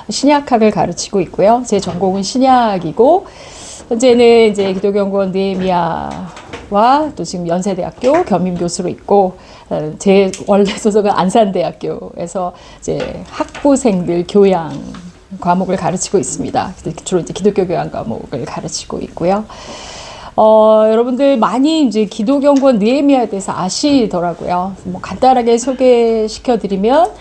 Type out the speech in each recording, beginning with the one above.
신약학을 가르치고 있고요. 제 전공은 신약이고, 현재는 이제 기독연구원 느헤미야와 또 지금 연세대학교 겸임교수로 있고, 제 원래 소속은 안산대학교에서 이제 학부생들 교양 과목을 가르치고 있습니다. 주로 이제 기독교 교양 과목을 가르치고 있고요. 여러분들 많이 이제 기독연구원 느헤미야에 대해서 아시더라고요. 뭐 간단하게 소개시켜드리면,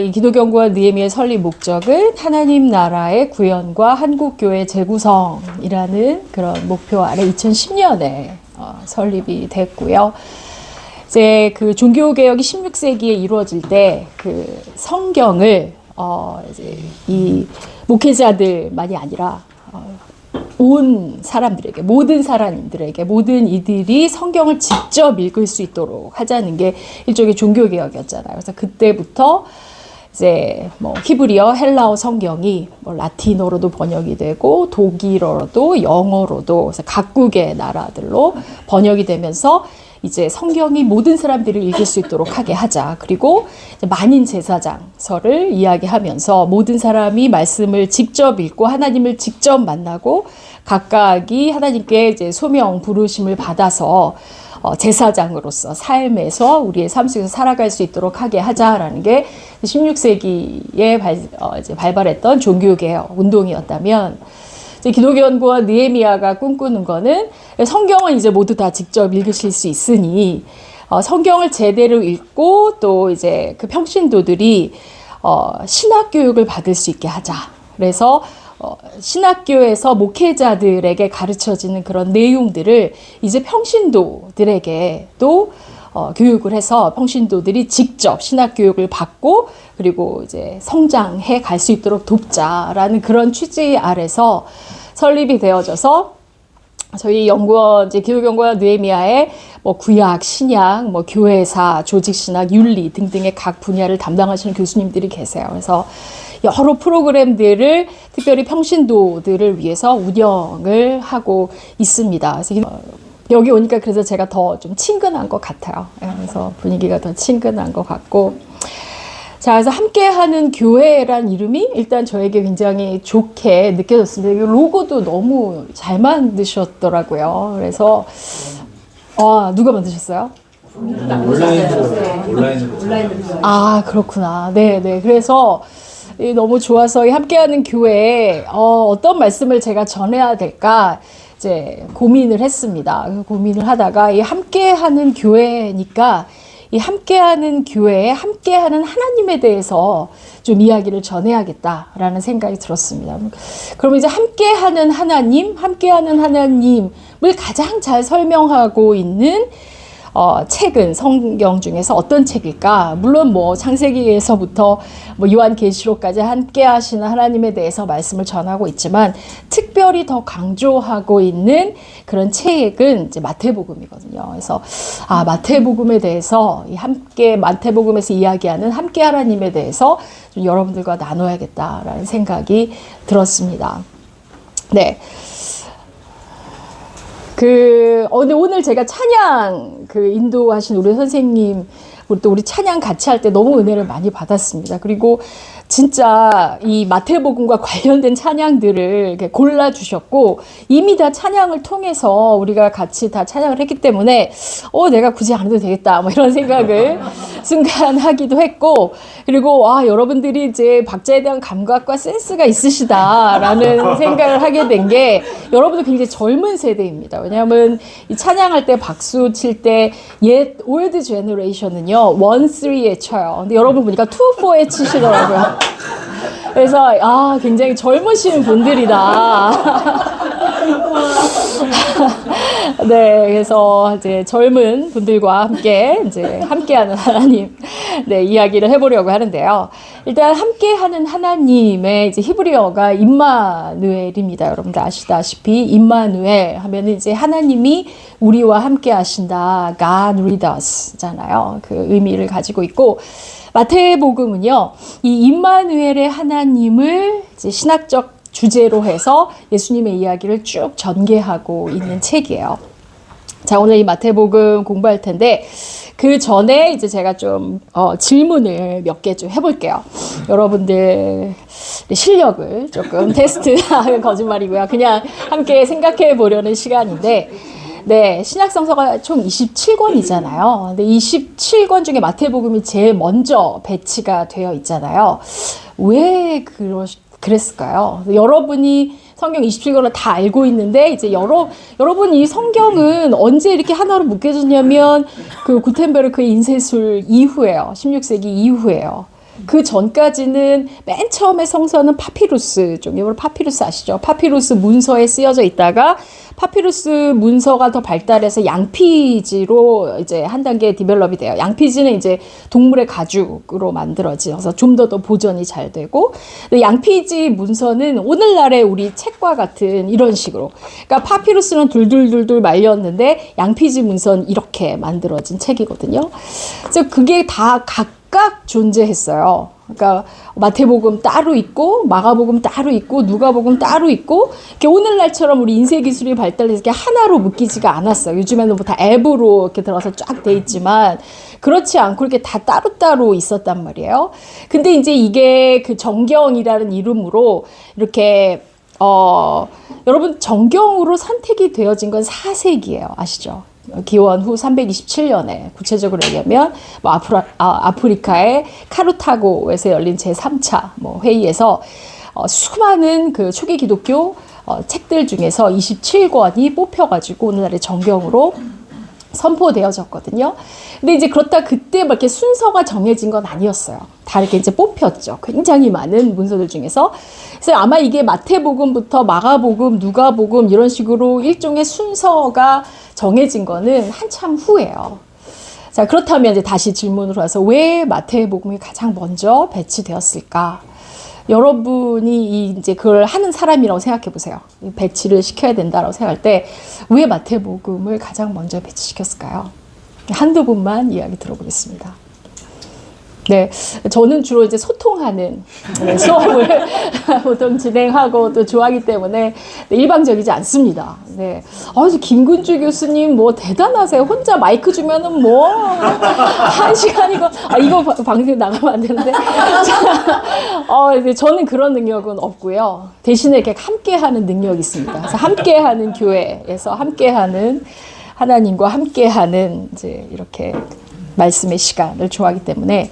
이 기독연구원 느헤미야의 설립 목적은 하나님 나라의 구현과 한국교회 재구성이라는 그런 목표 아래 2010년에 설립이 됐고요. 이제 그 종교개혁이 16세기에 이루어질 때 그 성경을 이제 이 목회자들만이 아니라 온 사람들에게, 모든 사람들에게, 모든 이들이 성경을 직접 읽을 수 있도록 하자는 게 일종의 종교개혁이었잖아요. 그래서 그때부터 이제 뭐 히브리어, 헬라어 성경이 뭐 라틴어로도 번역이 되고 독일어로도 영어로도 그래서 각국의 나라들로 번역이 되면서 이제 성경이 모든 사람들이 읽을 수 있도록 하게 하자. 그리고 이제 만인 제사장서를 이야기하면서 모든 사람이 말씀을 직접 읽고 하나님을 직접 만나고 각각이 하나님께 이제 소명 부르심을 받아서 제사장으로서 삶에서 우리의 삶 속에서 살아갈 수 있도록 하게 하자라는 게 16세기에 이제 발발했던 종교개혁 운동이었다면, 기독연구원 느헤미야가 꿈꾸는 거는 성경은 이제 모두 다 직접 읽으실 수 있으니 성경을 제대로 읽고 또 이제 그 평신도들이 신학 교육을 받을 수 있게 하자. 그래서 신학교에서 목회자들에게 가르쳐지는 그런 내용들을 이제 평신도들에게 또 교육을 해서 평신도들이 직접 신학 교육을 받고 그리고 이제 성장해 갈 수 있도록 돕자라는 그런 취지 아래서 설립이 되어져서 저희 연구원, 이제 기독연구원 느헤미야에 뭐 구약, 신약, 뭐 교회사, 조직신학, 윤리 등등의 각 분야를 담당하시는 교수님들이 계세요. 그래서 여러 프로그램들을 특별히 평신도들을 위해서 운영을 하고 있습니다. 그래서 여기 오니까 그래서 제가 더 좀 친근한 것 같아요. 그래서 분위기가 더 친근한 것 같고. 자, 그래서 함께하는 교회란 이름이 일단 저에게 굉장히 좋게 느껴졌습니다. 이 로고도 너무 잘 만드셨더라고요. 그래서, 누가 만드셨어요? 온라인으로. 아, 그렇구나. 네네. 그래서 너무 좋아서 이 함께하는 교회에 어떤 말씀을 제가 전해야 될까 이제 고민을 했습니다. 고민을 하다가 이 함께하는 교회니까 이 함께하는 교회에 함께하는 하나님에 대해서 좀 이야기를 전해야겠다라는 생각이 들었습니다. 그럼 이제 함께하는 하나님을 가장 잘 설명하고 있는 책은 성경 중에서 어떤 책일까? 물론 뭐 창세기에서부터 뭐 요한계시록까지 함께 하시는 하나님에 대해서 말씀을 전하고 있지만 특별히 더 강조하고 있는 그런 책은 이제 마태복음이거든요. 그래서 마태복음에 대해서 마태복음에서 이야기하는 함께 하나님에 대해서 좀 여러분들과 나눠야겠다라는 생각이 들었습니다. 네. 근데 오늘 제가 찬양 인도하신 우리 선생님, 우리 찬양 같이 할 때 너무 은혜를 많이 받았습니다. 그리고 진짜 이 마태복음과 관련된 찬양들을 이렇게 골라주셨고, 이미 다 찬양을 통해서 우리가 같이 다 찬양을 했기 때문에, 내가 굳이 안 해도 되겠다, 뭐 이런 생각을 순간 하기도 했고, 그리고, 여러분들이 이제 박자에 대한 감각과 센스가 있으시다라는 생각을 하게 된 게, 여러분들 굉장히 젊은 세대입니다. 왜냐하면 이 찬양할 때 박수 칠 때, 올드 제너레이션은요, 1, 3에 쳐요. 근데 여러분 보니까 2, 4에 치시더라고요. 그래서 굉장히 젊으신 분들이다. 네, 그래서 이제 젊은 분들과 함께하는 하나님, 이야기를 해보려고 하는데요. 일단 함께하는 하나님의 이제 히브리어가 임마누엘입니다. 여러분들 아시다시피 임마누엘 하면 이제 하나님이 우리와 함께하신다, God with us잖아요. 그 의미를 가지고 있고. 마태복음은요, 이 임마누엘의 하나님을 이제 신학적 주제로 해서 예수님의 이야기를 쭉 전개하고 있는 책이에요. 자, 오늘 이 마태복음 공부할 텐데, 그 전에 이제 제가 좀, 질문을 몇 개 좀 해볼게요. 여러분들 실력을 조금 테스트하는 거짓말이고요. 그냥 함께 생각해 보려는 시간인데, 네, 신약 성서가 총 27권이잖아요. 근데 27권 중에 마태복음이 제일 먼저 배치가 되어 있잖아요. 왜 그랬을까요? 여러분이 성경 27권을 다 알고 있는데, 이제 여러분 이 성경은 언제 이렇게 하나로 묶여졌냐면, 그 구텐베르크의 인쇄술 이후에요. 16세기 이후에요. 그 전까지는 맨 처음에 성서는 파피루스 쪽, 여러분 파피루스 아시죠? 파피루스 문서에 쓰여져 있다가 파피루스 문서가 더 발달해서 양피지로 이제 한 단계 디벨롭이 돼요. 양피지는 이제 동물의 가죽으로 만들어져서 좀 더 보존이 잘 되고, 근데 양피지 문서는 오늘날의 우리 책과 같은 이런 식으로, 그러니까 파피루스는 둘둘둘둘 말렸는데 양피지 문서는 이렇게 만들어진 책이거든요. 그래서 그게 다 각각 존재했어요. 그러니까 마태복음 따로 있고 마가복음 따로 있고 누가복음 따로 있고, 이렇게 오늘날처럼 우리 인쇄 기술이 발달해서 이렇게 하나로 묶이지가 않았어요. 요즘에는 뭐 다 앱으로 이렇게 들어서 쫙 돼 있지만 그렇지 않고 이렇게 다 따로따로 있었단 말이에요. 근데 이제 이게 그 정경이라는 이름으로 이렇게 여러분 정경으로 선택이 되어진 건 4세기예요. 아시죠? 기원 후 327년에 구체적으로 얘기하면 뭐 아프리카의 카르타고에서 열린 제3차 회의에서 수많은 그 초기 기독교 책들 중에서 27권이 뽑혀가지고 오늘날의 정경으로 선포되어졌거든요. 근데 이제 그렇다 그때 막 이렇게 순서가 정해진 건 아니었어요. 다 이렇게 이제 뽑혔죠. 굉장히 많은 문서들 중에서. 그래서 아마 이게 마태복음부터 마가복음, 누가복음 이런 식으로 일종의 순서가 정해진 거는 한참 후예요. 자, 그렇다면 이제 다시 질문으로 와서 왜 마태복음이 가장 먼저 배치되었을까? 여러분이 이제 그걸 하는 사람이라고 생각해 보세요. 배치를 시켜야 된다고 생각할 때 왜 마태복음을 가장 먼저 배치시켰을까요? 한두 분만 이야기 들어보겠습니다. 네, 저는 주로 이제 소통하는 수업을 보통 진행하고 또 좋아하기 때문에 일방적이지 않습니다. 네, 김근주 교수님 뭐 대단하세요. 혼자 마이크 주면은 뭐 한 시간이고 이거 방송 나가면 안 되는데. 저는 그런 능력은 없고요. 대신에 이렇게 함께하는 능력이 있습니다. 그래서 함께하는 교회에서 함께하는 하나님과 함께하는 이제 이렇게. 말씀의 시간을 좋아하기 때문에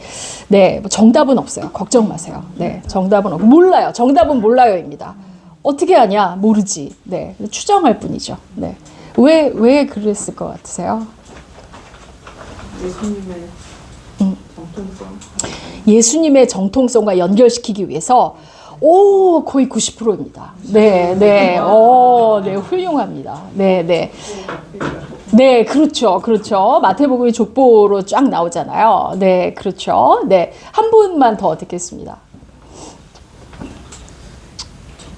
네, 정답은 없어요. 걱정 마세요. 네, 정답은 없고 몰라요. 정답은 몰라요입니다. 어떻게 하냐? 모르지. 네, 추정할 뿐이죠. 네, 왜 그랬을 것 같으세요? 예수님의 정통성. 예수님의 정통성과 연결시키기 위해서 거의 90%입니다. 네, 네, 네, 훌륭합니다. 네, 네. 네, 그렇죠. 그렇죠. 마태복음이 족보로 쫙 나오잖아요. 네, 그렇죠. 네. 한 분만 더 듣겠습니다.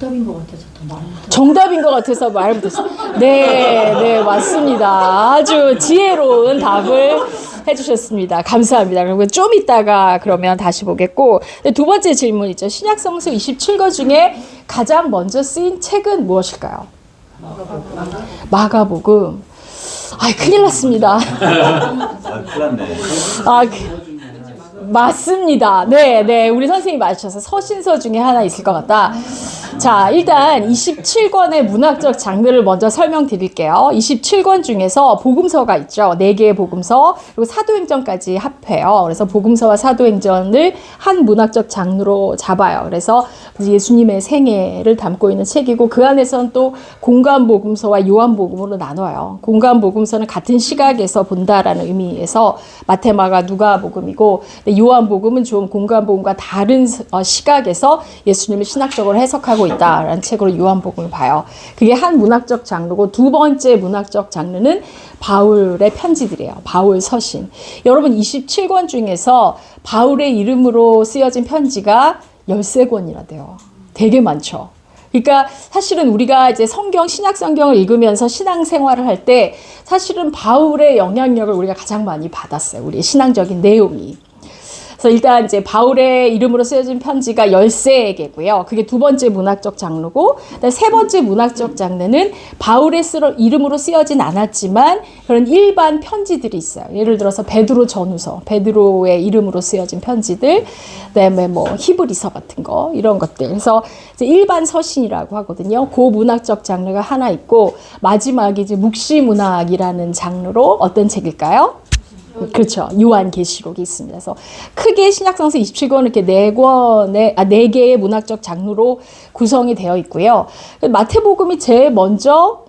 정답인 것 같아서 더 말을 못했어요. 정답인 것 같아서 말을 못했어요. 네, 네, 맞습니다. 아주 지혜로운 답을 해주셨습니다. 감사합니다. 그리고 좀 이따가 그러면 다시 보겠고, 두 번째 질문이죠. 신약성서 27권 중에 가장 먼저 쓰인 책은 무엇일까요? 마가복음. 큰일 났습니다. 큰일 났네. 맞습니다. 네, 네. 우리 선생님이 맞으셔서 서신서 중에 하나 있을 것 같다. 자, 일단 27권의 문학적 장르를 먼저 설명드릴게요. 27권 중에서 복음서가 있죠. 4개의 복음서, 그리고 사도행전까지 합해요. 그래서 복음서와 사도행전을 한 문학적 장르로 잡아요. 그래서 예수님의 생애를 담고 있는 책이고, 그 안에서는 또 공간복음서와 요한복음으로 나눠요. 공간복음서는 같은 시각에서 본다라는 의미에서 마태, 마가, 누가복음이고, 요한복음은 좀 공간복음과 다른 시각에서 예수님을 신학적으로 해석하고 있다라는 책으로 요한복음을 봐요. 그게 한 문학적 장르고, 두 번째 문학적 장르는 바울의 편지들이에요. 바울 서신. 여러분 27권 중에서 바울의 이름으로 쓰여진 편지가 13권이나 돼요. 되게 많죠. 그러니까 사실은 우리가 이제 신약 성경을 읽으면서 신앙 생활을 할 때 사실은 바울의 영향력을 우리가 가장 많이 받았어요. 우리의 신앙적인 내용이. 그래서 일단 이제 바울의 이름으로 쓰여진 편지가 13개고요. 그게 두 번째 문학적 장르고, 세 번째 문학적 장르는 바울의 이름으로 쓰여진 않았지만 그런 일반 편지들이 있어요. 예를 들어서 베드로 전후서, 베드로의 이름으로 쓰여진 편지들, 그다음에 뭐 히브리서 같은 거, 이런 것들. 그래서 이제 일반 서신이라고 하거든요. 그 문학적 장르가 하나 있고, 마지막이 이제 묵시 문학이라는 장르로 어떤 책일까요? 그렇죠. 요한계시록이 있습니다. 그래서 크게 신약성서 27권은 이렇게 4개의 문학적 장르로 구성이 되어 있고요. 마태복음이 제일 먼저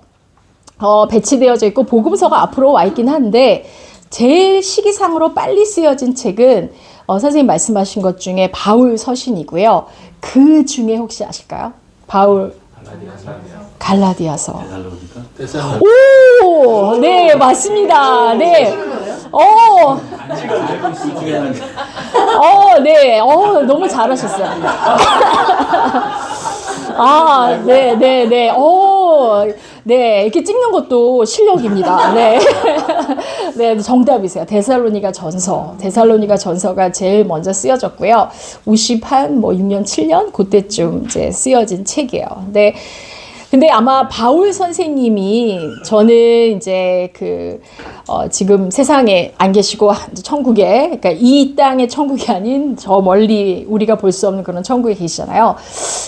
배치되어져 있고 복음서가 앞으로 와 있긴 한데 제일 시기상으로 빨리 쓰여진 책은 선생님 말씀하신 것 중에 바울 서신이고요. 그 중에 혹시 아실까요? 바울 갈라디아서. 오, 네, 맞습니다. 네. 네. 너무 잘하셨어요. 아, 네. 네, 이렇게 찍는 것도 실력입니다. 네. 네, 정답이세요. 데살로니가 전서가 제일 먼저 쓰여졌고요. 6년, 7년? 그때쯤 이제 쓰여진 책이에요. 네. 근데 아마 바울 선생님이 저는 이제 지금 세상에 안 계시고 천국에, 그러니까 이 땅의 천국이 아닌 저 멀리 우리가 볼 수 없는 그런 천국에 계시잖아요.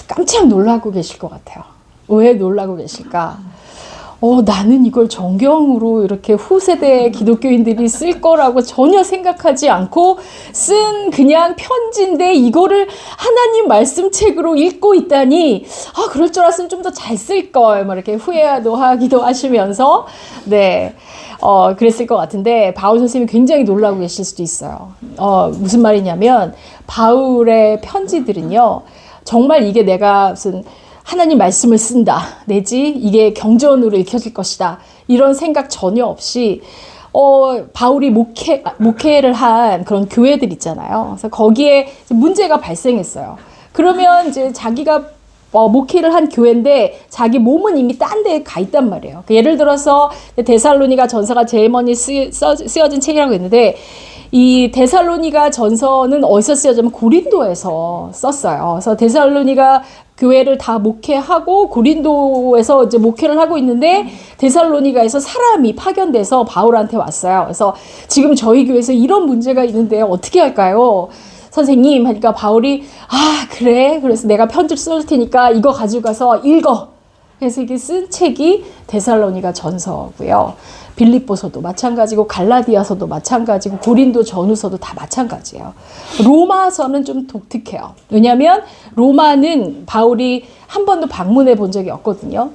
깜짝 놀라고 계실 것 같아요. 왜 놀라고 계실까? 나는 이걸 정경으로 이렇게 후세대 기독교인들이 쓸 거라고 전혀 생각하지 않고 쓴 그냥 편지인데 이거를 하나님 말씀책으로 읽고 있다니, 그럴 줄 알았으면 좀 더 잘 쓸 걸, 막 이렇게 후회도 하기도 하시면서, 네, 그랬을 것 같은데, 바울 선생님이 굉장히 놀라고 계실 수도 있어요. 무슨 말이냐면, 바울의 편지들은요, 정말 이게 내가 무슨 하나님 말씀을 쓴다, 내지 이게 경전으로 읽혀질 것이다, 이런 생각 전혀 없이 바울이 목회를 한 그런 교회들 있잖아요. 그래서 거기에 문제가 발생했어요. 그러면 이제 자기가 목회를 한 교회인데 자기 몸은 이미 딴 데에 가 있단 말이에요. 예를 들어서 데살로니가 전서가 제일 먼저 쓰여진 책이라고 했는데, 이 데살로니가 전서는 어디서 쓰여졌냐면 고린도에서 썼어요. 그래서 데살로니가 교회를 다 목회하고 고린도에서 이제 목회를 하고 있는데 데살로니가에서 사람이 파견돼서 바울한테 왔어요. 그래서 지금 저희 교회에서 이런 문제가 있는데 어떻게 할까요? 선생님 하니까 바울이 그래? 그래서 내가 편집 쓸 테니까 이거 가지고 가서 읽어. 그래서 이게 쓴 책이 데살로니가 전서고요. 빌립보서도 마찬가지고 갈라디아서도 마찬가지고 고린도 전후서도 다 마찬가지예요. 로마서는 좀 독특해요. 왜냐하면 로마는 바울이 한 번도 방문해 본 적이 없거든요.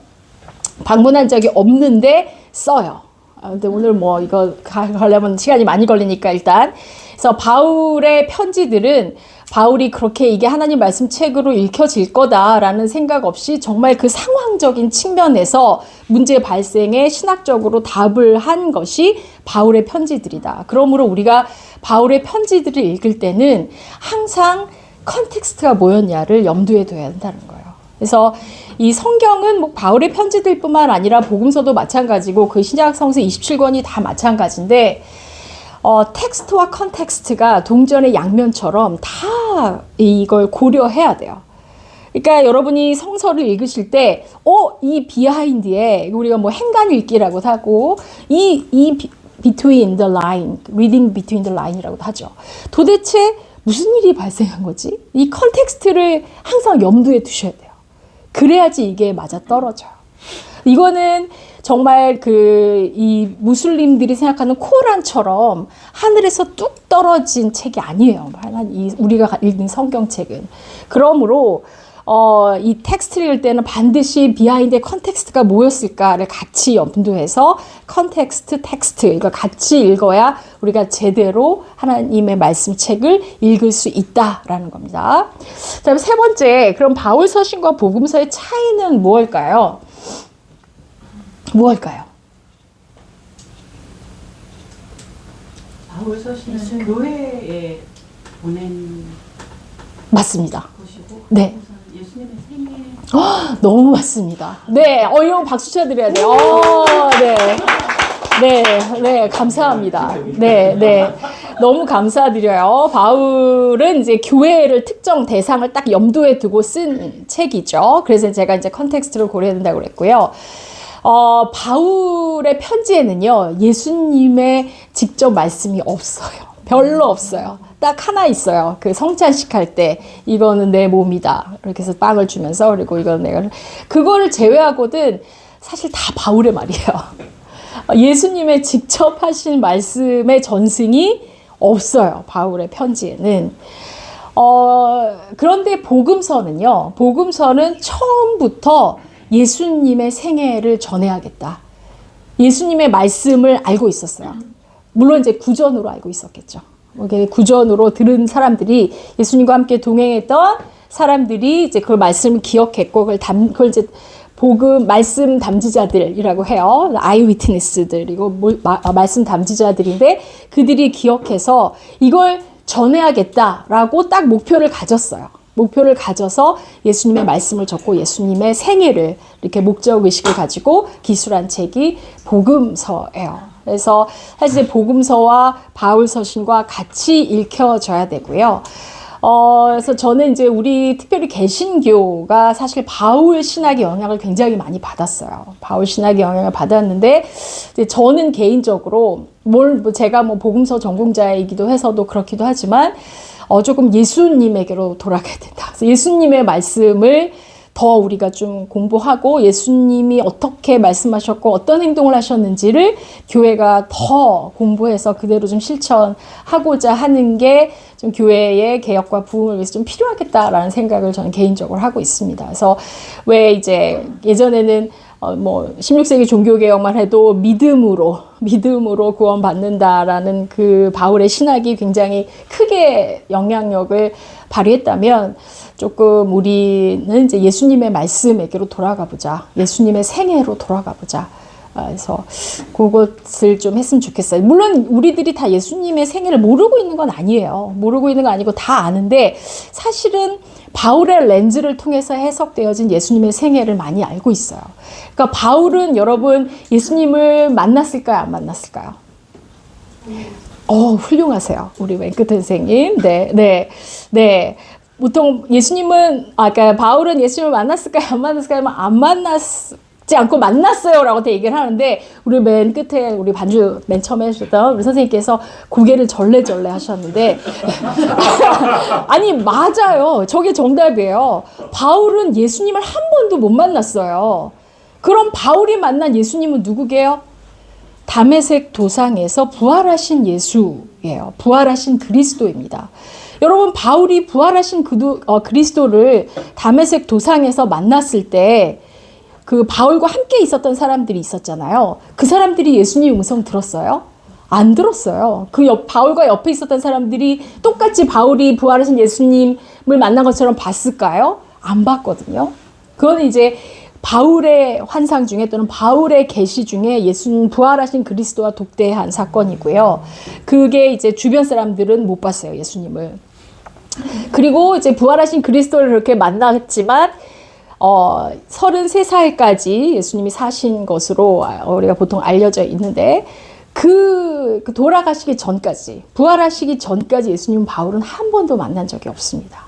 방문한 적이 없는데 써요. 근데 오늘 뭐 이거 가려면 시간이 많이 걸리니까 일단, 그래서 바울의 편지들은 바울이 그렇게 이게 하나님 말씀 책으로 읽혀질 거다라는 생각 없이 정말 그 상황적인 측면에서 문제 발생에 신학적으로 답을 한 것이 바울의 편지들이다. 그러므로 우리가 바울의 편지들을 읽을 때는 항상 컨텍스트가 뭐였냐를 염두에 둬야 한다는 거예요. 그래서 이 성경은 뭐 바울의 편지들뿐만 아니라 복음서도 마찬가지고 그 신약 성서 27권이 다 마찬가지인데, 텍스트와 컨텍스트가 동전의 양면처럼 다 이걸 고려해야 돼요. 그러니까 여러분이 성서를 읽으실 때, 이 비하인드에 우리가 뭐 행간 읽기라고 하고, between the line, reading between the line이라고도 하죠. 도대체 무슨 일이 발생한 거지? 이 컨텍스트를 항상 염두에 두셔야 돼요. 그래야지 이게 맞아 떨어져요. 이거는 정말 이 무슬림들이 생각하는 코란처럼 하늘에서 뚝 떨어진 책이 아니에요. 우리가 읽는 성경책은. 그러므로 이 텍스트를 읽을 때는 반드시 비하인드의 컨텍스트가 뭐였을까를 같이 염두해서 컨텍스트, 텍스트 이걸 같이 읽어야 우리가 제대로 하나님의 말씀책을 읽을 수 있다라는 겁니다. 자, 세 번째, 그럼 바울 서신과 복음서의 차이는 무엇일까요? 무엇일까요? 바울 서신은 교회에 보낸 맞습니다. 것이고, 네. 예수님의 생애. 너무 맞습니다. 네, 이거 박수 쳐드려야 돼요. 네. 네, 감사합니다. 네. 너무 감사드려요. 바울은 이제 교회를 특정 대상을 딱 염두에 두고 쓴 책이죠. 그래서 제가 이제 컨텍스트를 고려해야 된다고 그랬고요. 바울의 편지에는요, 예수님의 직접 말씀이 없어요. 별로 없어요. 딱 하나 있어요. 그 성찬식 할 때, 이거는 내 몸이다. 이렇게 해서 빵을 주면서, 그리고 이거는 내가, 그거를 제외하고는 사실 다 바울의 말이에요. 예수님의 직접 하신 말씀의 전승이 없어요. 바울의 편지에는. 그런데 복음서는요. 복음서는 처음부터 예수님의 생애를 전해야겠다. 예수님의 말씀을 알고 있었어요. 물론 이제 구전으로 알고 있었겠죠. 구전으로 들은 사람들이, 예수님과 함께 동행했던 사람들이 이제 그 말씀을 기억했고, 그걸 이제 말씀 담지자들이라고 해요. 아이 위트니스들이고 말씀 담지자들인데, 그들이 기억해서 이걸 전해야겠다라고 딱 목표를 가졌어요. 목표를 가져서 예수님의 말씀을 적고 예수님의 생애를 이렇게 목적의식을 가지고 기술한 책이 복음서예요. 그래서 사실 복음서와 바울 서신과 같이 읽혀져야 되고요. 그래서 저는 이제 우리 특별히 개신교가 사실 바울 신학의 영향을 굉장히 많이 받았어요. 바울 신학의 영향을 받았는데, 이제 저는 개인적으로 제가 복음서 전공자이기도 해서도 그렇기도 하지만, 조금 예수님에게로 돌아가야 된다. 그래서 예수님의 말씀을 더 우리가 좀 공부하고, 예수님이 어떻게 말씀하셨고 어떤 행동을 하셨는지를 교회가 더 공부해서 그대로 좀 실천하고자 하는 게 좀 교회의 개혁과 부흥을 위해서 좀 필요하겠다라는 생각을 저는 개인적으로 하고 있습니다. 그래서 왜 이제 예전에는 16세기 종교개혁만 해도 믿음으로 구원받는다라는 그 바울의 신학이 굉장히 크게 영향력을 발휘했다면, 조금 우리는 이제 예수님의 말씀에게로 돌아가 보자. 예수님의 생애로 돌아가 보자. 그래서 그것을 좀 했으면 좋겠어요. 물론 우리들이 다 예수님의 생애를 모르고 있는 건 아니에요. 모르고 있는 건 아니고 다 아는데, 사실은 바울의 렌즈를 통해서 해석되어진 예수님의 생애를 많이 알고 있어요. 그러니까 바울은 여러분 예수님을 만났을까요? 안 만났을까요? 훌륭하세요. 우리 맨 끝 선생님. 네. 보통 예수님은, 그러니까 바울은 예수님을 만났을까요? 안 만났을까요? 안 만났지 않고 만났어요. 라고 얘기를 하는데, 우리 맨 끝에, 우리 반주 맨 처음에 해주셨던 우리 선생님께서 고개를 절레절레 하셨는데, 아니, 맞아요. 저게 정답이에요. 바울은 예수님을 한 번도 못 만났어요. 그럼 바울이 만난 예수님은 누구게요? 다메섹 도상에서 부활하신 예수예요. 부활하신 그리스도입니다. 여러분, 바울이 부활하신 그리스도를 다메섹 도상에서 만났을 때, 그 바울과 함께 있었던 사람들이 있었잖아요. 그 사람들이 예수님 음성 들었어요? 안 들었어요. 바울과 옆에 있었던 사람들이 똑같이 바울이 부활하신 예수님을 만난 것처럼 봤을까요? 안 봤거든요. 그건 이제 바울의 환상 중에, 또는 바울의 계시 중에 예수님 부활하신 그리스도와 독대한 사건이고요. 그게 이제 주변 사람들은 못 봤어요, 예수님을. 그리고 이제 부활하신 그리스도를 그렇게 만났지만, 33살까지 예수님이 사신 것으로 우리가 보통 알려져 있는데, 그 돌아가시기 전까지, 부활하시기 전까지 예수님 바울은 한 번도 만난 적이 없습니다.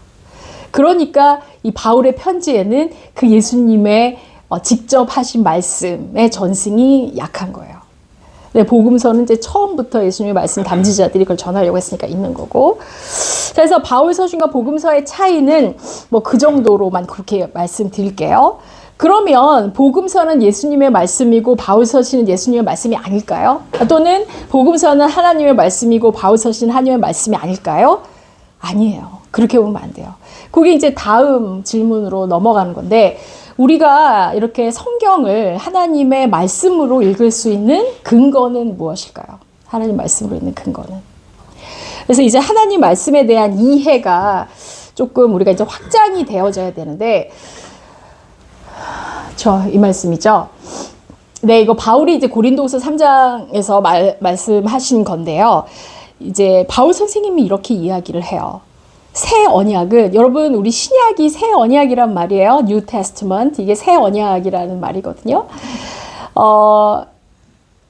그러니까 이 바울의 편지에는 그 예수님의 직접 하신 말씀의 전승이 약한 거예요. 네, 복음서는 이제 처음부터 예수님의 말씀 담지자들이 그걸 전하려고 했으니까 있는 거고. 그래서 바울 서신과 복음서의 차이는 그 정도로만 그렇게 말씀드릴게요. 그러면 복음서는 예수님의 말씀이고 바울 서신은 예수님의 말씀이 아닐까요? 또는 복음서는 하나님의 말씀이고 바울 서신은 하나님의 말씀이 아닐까요? 아니에요. 그렇게 보면 안 돼요. 그게 이제 다음 질문으로 넘어가는 건데, 우리가 이렇게 성경을 하나님의 말씀으로 읽을 수 있는 근거는 무엇일까요? 하나님 말씀으로 있는 근거는. 그래서 이제 하나님 말씀에 대한 이해가 조금 우리가 이제 확장이 되어져야 되는데, 이 말씀이죠. 네, 이거 바울이 이제 고린도후서 3장에서 말씀하신 건데요. 이제 바울 선생님이 이렇게 이야기를 해요. 새 언약은, 여러분 우리 신약이 새 언약이란 말이에요. New Testament. 이게 새 언약이라는 말이거든요.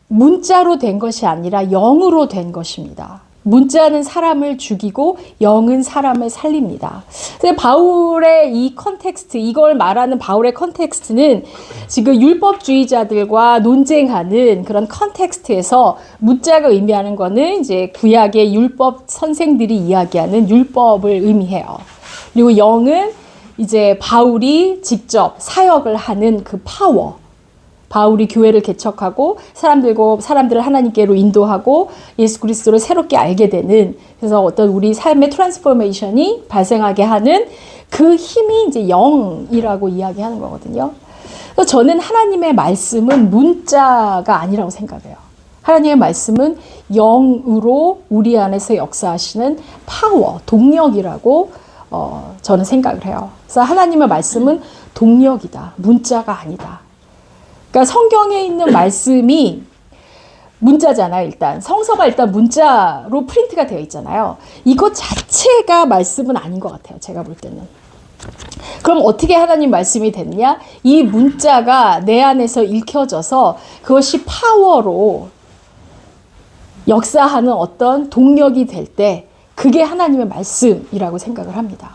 문자로 된 것이 아니라 영으로 된 것입니다. 문자는 사람을 죽이고 영은 사람을 살립니다. 근데 바울의 이 컨텍스트, 이걸 말하는 바울의 컨텍스트는 지금 율법주의자들과 논쟁하는 그런 컨텍스트에서 문자가 의미하는 거는 이제 구약의 율법 선생들이 이야기하는 율법을 의미해요. 그리고 영은 이제 바울이 직접 사역을 하는 그 파워, 바울이 교회를 개척하고 사람들을 하나님께로 인도하고 예수 그리스도를 새롭게 알게 되는, 그래서 어떤 우리 삶의 트랜스포메이션이 발생하게 하는 그 힘이 이제 영이라고 이야기하는 거거든요. 그래서 저는 하나님의 말씀은 문자가 아니라고 생각해요. 하나님의 말씀은 영으로 우리 안에서 역사하시는 파워, 동력이라고 저는 생각을 해요. 그래서 하나님의 말씀은 동력이다, 문자가 아니다. 그러니까 성경에 있는 말씀이 문자잖아요. 일단 성서가 일단 문자로 프린트가 되어 있잖아요. 이것 자체가 말씀은 아닌 것 같아요. 제가 볼 때는. 그럼 어떻게 하나님 말씀이 됐냐? 이 문자가 내 안에서 읽혀져서 그것이 파워로 역사하는 어떤 동력이 될 때 그게 하나님의 말씀이라고 생각을 합니다.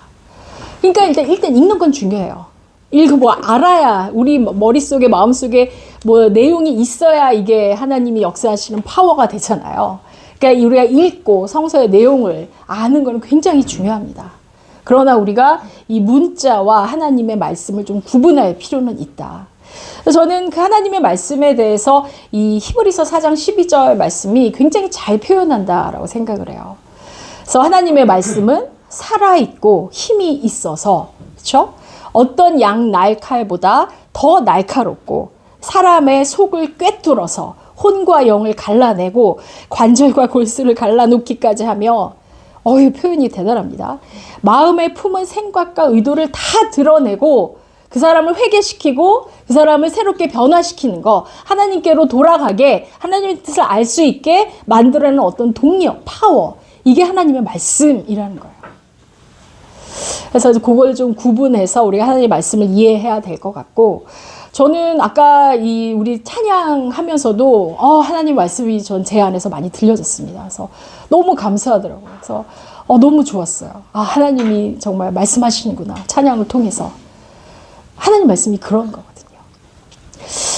그러니까 일단 읽는 건 중요해요. 읽고 알아야, 우리 머릿속에, 마음속에 내용이 있어야 이게 하나님이 역사하시는 파워가 되잖아요. 그러니까 우리가 읽고 성서의 내용을 아는 건 굉장히 중요합니다. 그러나 우리가 이 문자와 하나님의 말씀을 좀 구분할 필요는 있다. 저는 그 하나님의 말씀에 대해서 이 히브리서 4장 12절 말씀이 굉장히 잘 표현한다라고 생각을 해요. 그래서 하나님의 말씀은 살아있고 힘이 있어서, 그렇죠? 어떤 양 날칼보다 더 날카롭고 사람의 속을 꿰뚫어서 혼과 영을 갈라내고 관절과 골수를 갈라놓기까지 하며, 표현이 대단합니다. 마음에 품은 생각과 의도를 다 드러내고 그 사람을 회개시키고 그 사람을 새롭게 변화시키는 거, 하나님께로 돌아가게, 하나님의 뜻을 알 수 있게 만들어내는 어떤 동력, 파워, 이게 하나님의 말씀이라는 거예요. 그래서 그걸 좀 구분해서 우리가 하나님의 말씀을 이해해야 될 것 같고, 저는 아까 우리 찬양하면서도 하나님 말씀이 제 안에서 많이 들려졌습니다. 그래서 너무 감사하더라고요. 그래서 너무 좋았어요. 하나님이 정말 말씀하시는구나, 찬양을 통해서. 하나님 말씀이 그런 거거든요.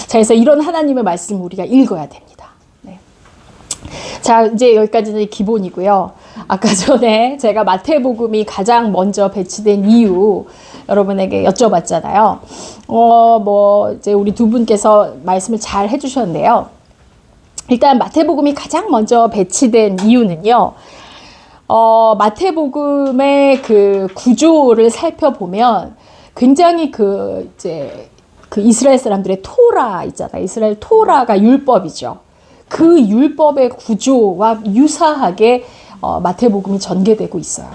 자, 그래서 이런 하나님의 말씀 우리가 읽어야 됩니다. 네. 자, 이제 여기까지는 기본이고요. 아까 전에 제가 마태복음이 가장 먼저 배치된 이유 여러분에게 여쭤봤잖아요. 이제 우리 두 분께서 말씀을 잘 해주셨는데요. 일단 마태복음이 가장 먼저 배치된 이유는요. 마태복음의 그 구조를 살펴보면 굉장히 그 이스라엘 사람들의 토라 있잖아요. 이스라엘 토라가 율법이죠. 그 율법의 구조와 유사하게 마태복음이 전개되고 있어요.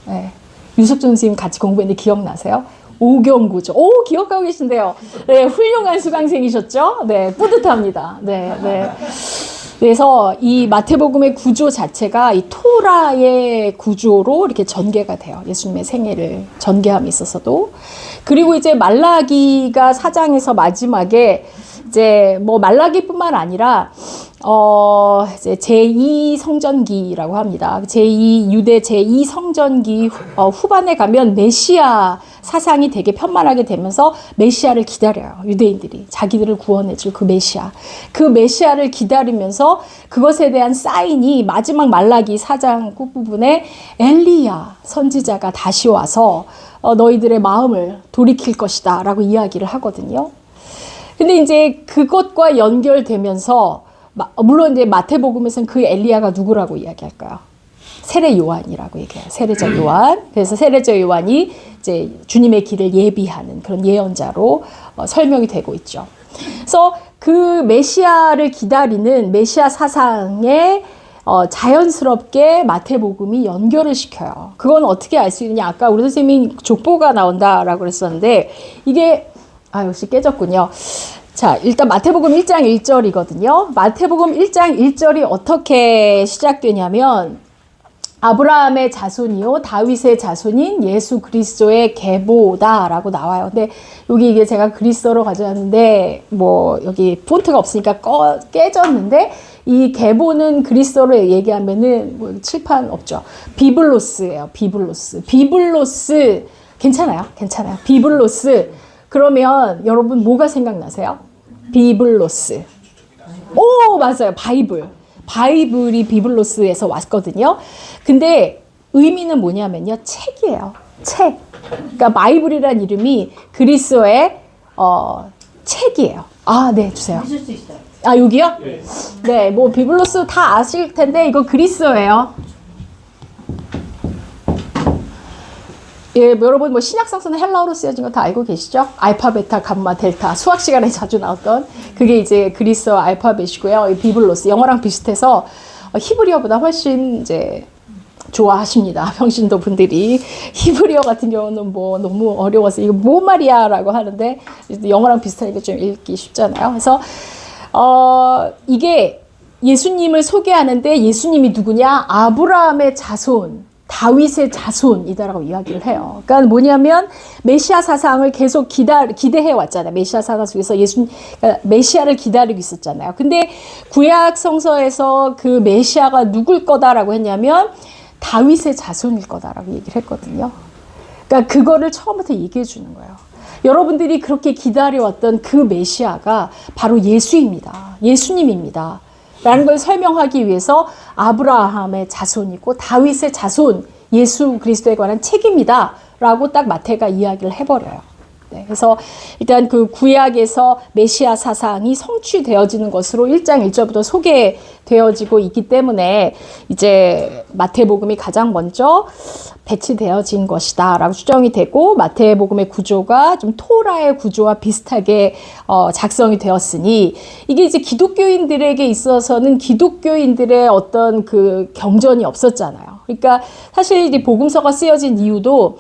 네. 유석준 선생님 같이 공부했는데 기억나세요? 오경구조. 기억하고 계신데요. 네, 훌륭한 수강생이셨죠? 네, 뿌듯합니다. 네, 네. 그래서 이 마태복음의 구조 자체가 이 토라의 구조로 이렇게 전개가 돼요. 예수님의 생애를 전개함에 있어서도. 그리고 이제 말라기가 4장에서 마지막에 이제 말라기뿐만 아니라 이제 제2성전기라고 합니다. 유대 제2성전기 후반에 가면 메시아 사상이 되게 편만하게 되면서 메시아를 기다려요. 유대인들이 자기들을 구원해줄 그 메시아를 기다리면서 그것에 대한 사인이 마지막 말라기 4장 끝부분에 엘리야 선지자가 다시 와서 너희들의 마음을 돌이킬 것이다 라고 이야기를 하거든요. 근데 이제 그것과 연결되면서 물론 이제 마태복음에서는 그 엘리야가 누구라고 이야기할까요? 세례 요한이라고 얘기해요. 세례자 요한. 그래서 세례자 요한이 이제 주님의 길을 예비하는 그런 예언자로 설명이 되고 있죠. 그래서 그 메시아를 기다리는 메시아 사상에 자연스럽게 마태복음이 연결을 시켜요. 그건 어떻게 알 수 있느냐? 아까 우리 선생님이 족보가 나온다라고 그랬었는데 이게 역시 깨졌군요. 자, 일단 마태복음 1장 1절이거든요. 마태복음 1장 1절이 어떻게 시작되냐면 아브라함의 자손이요 다윗의 자손인 예수 그리스도의 계보다라고 나와요. 근데 여기 이게 제가 그리스어로 가져왔는데 여기 폰트가 없으니까 깨졌는데 이 계보는 그리스어로 얘기하면은 뭐 칠판 없죠. 비블로스예요. 비블로스. 비블로스 괜찮아요. 괜찮아요. 비블로스. 그러면 여러분 뭐가 생각나세요? 비블로스. 오, 맞아요. 바이블. 바이블이 비블로스에서 왔거든요. 근데 의미는 뭐냐면요. 책이에요. 책. 그러니까 바이블이라는 이름이 그리스어의 책이에요. 아, 네, 주세요. 있을 수 있어요. 아, 여기요? 네, 뭐 비블로스 다 아실 텐데 이거 그리스어예요. 예, 뭐 여러분 뭐 신약 성서는 헬라어로 쓰여진 거 다 알고 계시죠? 알파, 베타, 감마, 델타 수학 시간에 자주 나왔던 그게 이제 그리스어 알파벳이고요. 이 비블로스 영어랑 비슷해서 히브리어보다 훨씬 이제 좋아하십니다. 평신도 분들이. 히브리어 같은 경우는 뭐 너무 어려워서 이거 뭐 말이야라고 하는데 영어랑 비슷하니까 좀 읽기 쉽잖아요. 그래서 이게 예수님을 소개하는데 예수님이 누구냐? 아브라함의 자손, 다윗의 자손이다라고 이야기를 해요. 그러니까 뭐냐면 메시아 사상을 계속 기대해 왔잖아요. 메시아 사상 속에서 그러니까 메시아를 기다리고 있었잖아요. 근데 구약 성서에서 그 메시아가 누굴 거다라고 했냐면 다윗의 자손일 거다라고 얘기를 했거든요. 그러니까 그거를 처음부터 얘기해 주는 거예요. 여러분들이 그렇게 기다려왔던 그 메시아가 바로 예수입니다. 예수님입니다. 라는 걸 설명하기 위해서 아브라함의 자손이고 다윗의 자손 예수 그리스도에 관한 책입니다. 라고 딱 마태가 이야기를 해버려요. 네, 그래서 일단 그 구약에서 메시아 사상이 성취되어지는 것으로 1장 1절부터 소개되어지고 있기 때문에 이제 마태복음이 가장 먼저 배치되어진 것이다 라고 추정이 되고 마태복음의 구조가 좀 토라의 구조와 비슷하게 작성이 되었으니 이게 이제 기독교인들에게 있어서는 기독교인들의 어떤 그 경전이 없었잖아요. 그러니까 사실 이 복음서가 쓰여진 이유도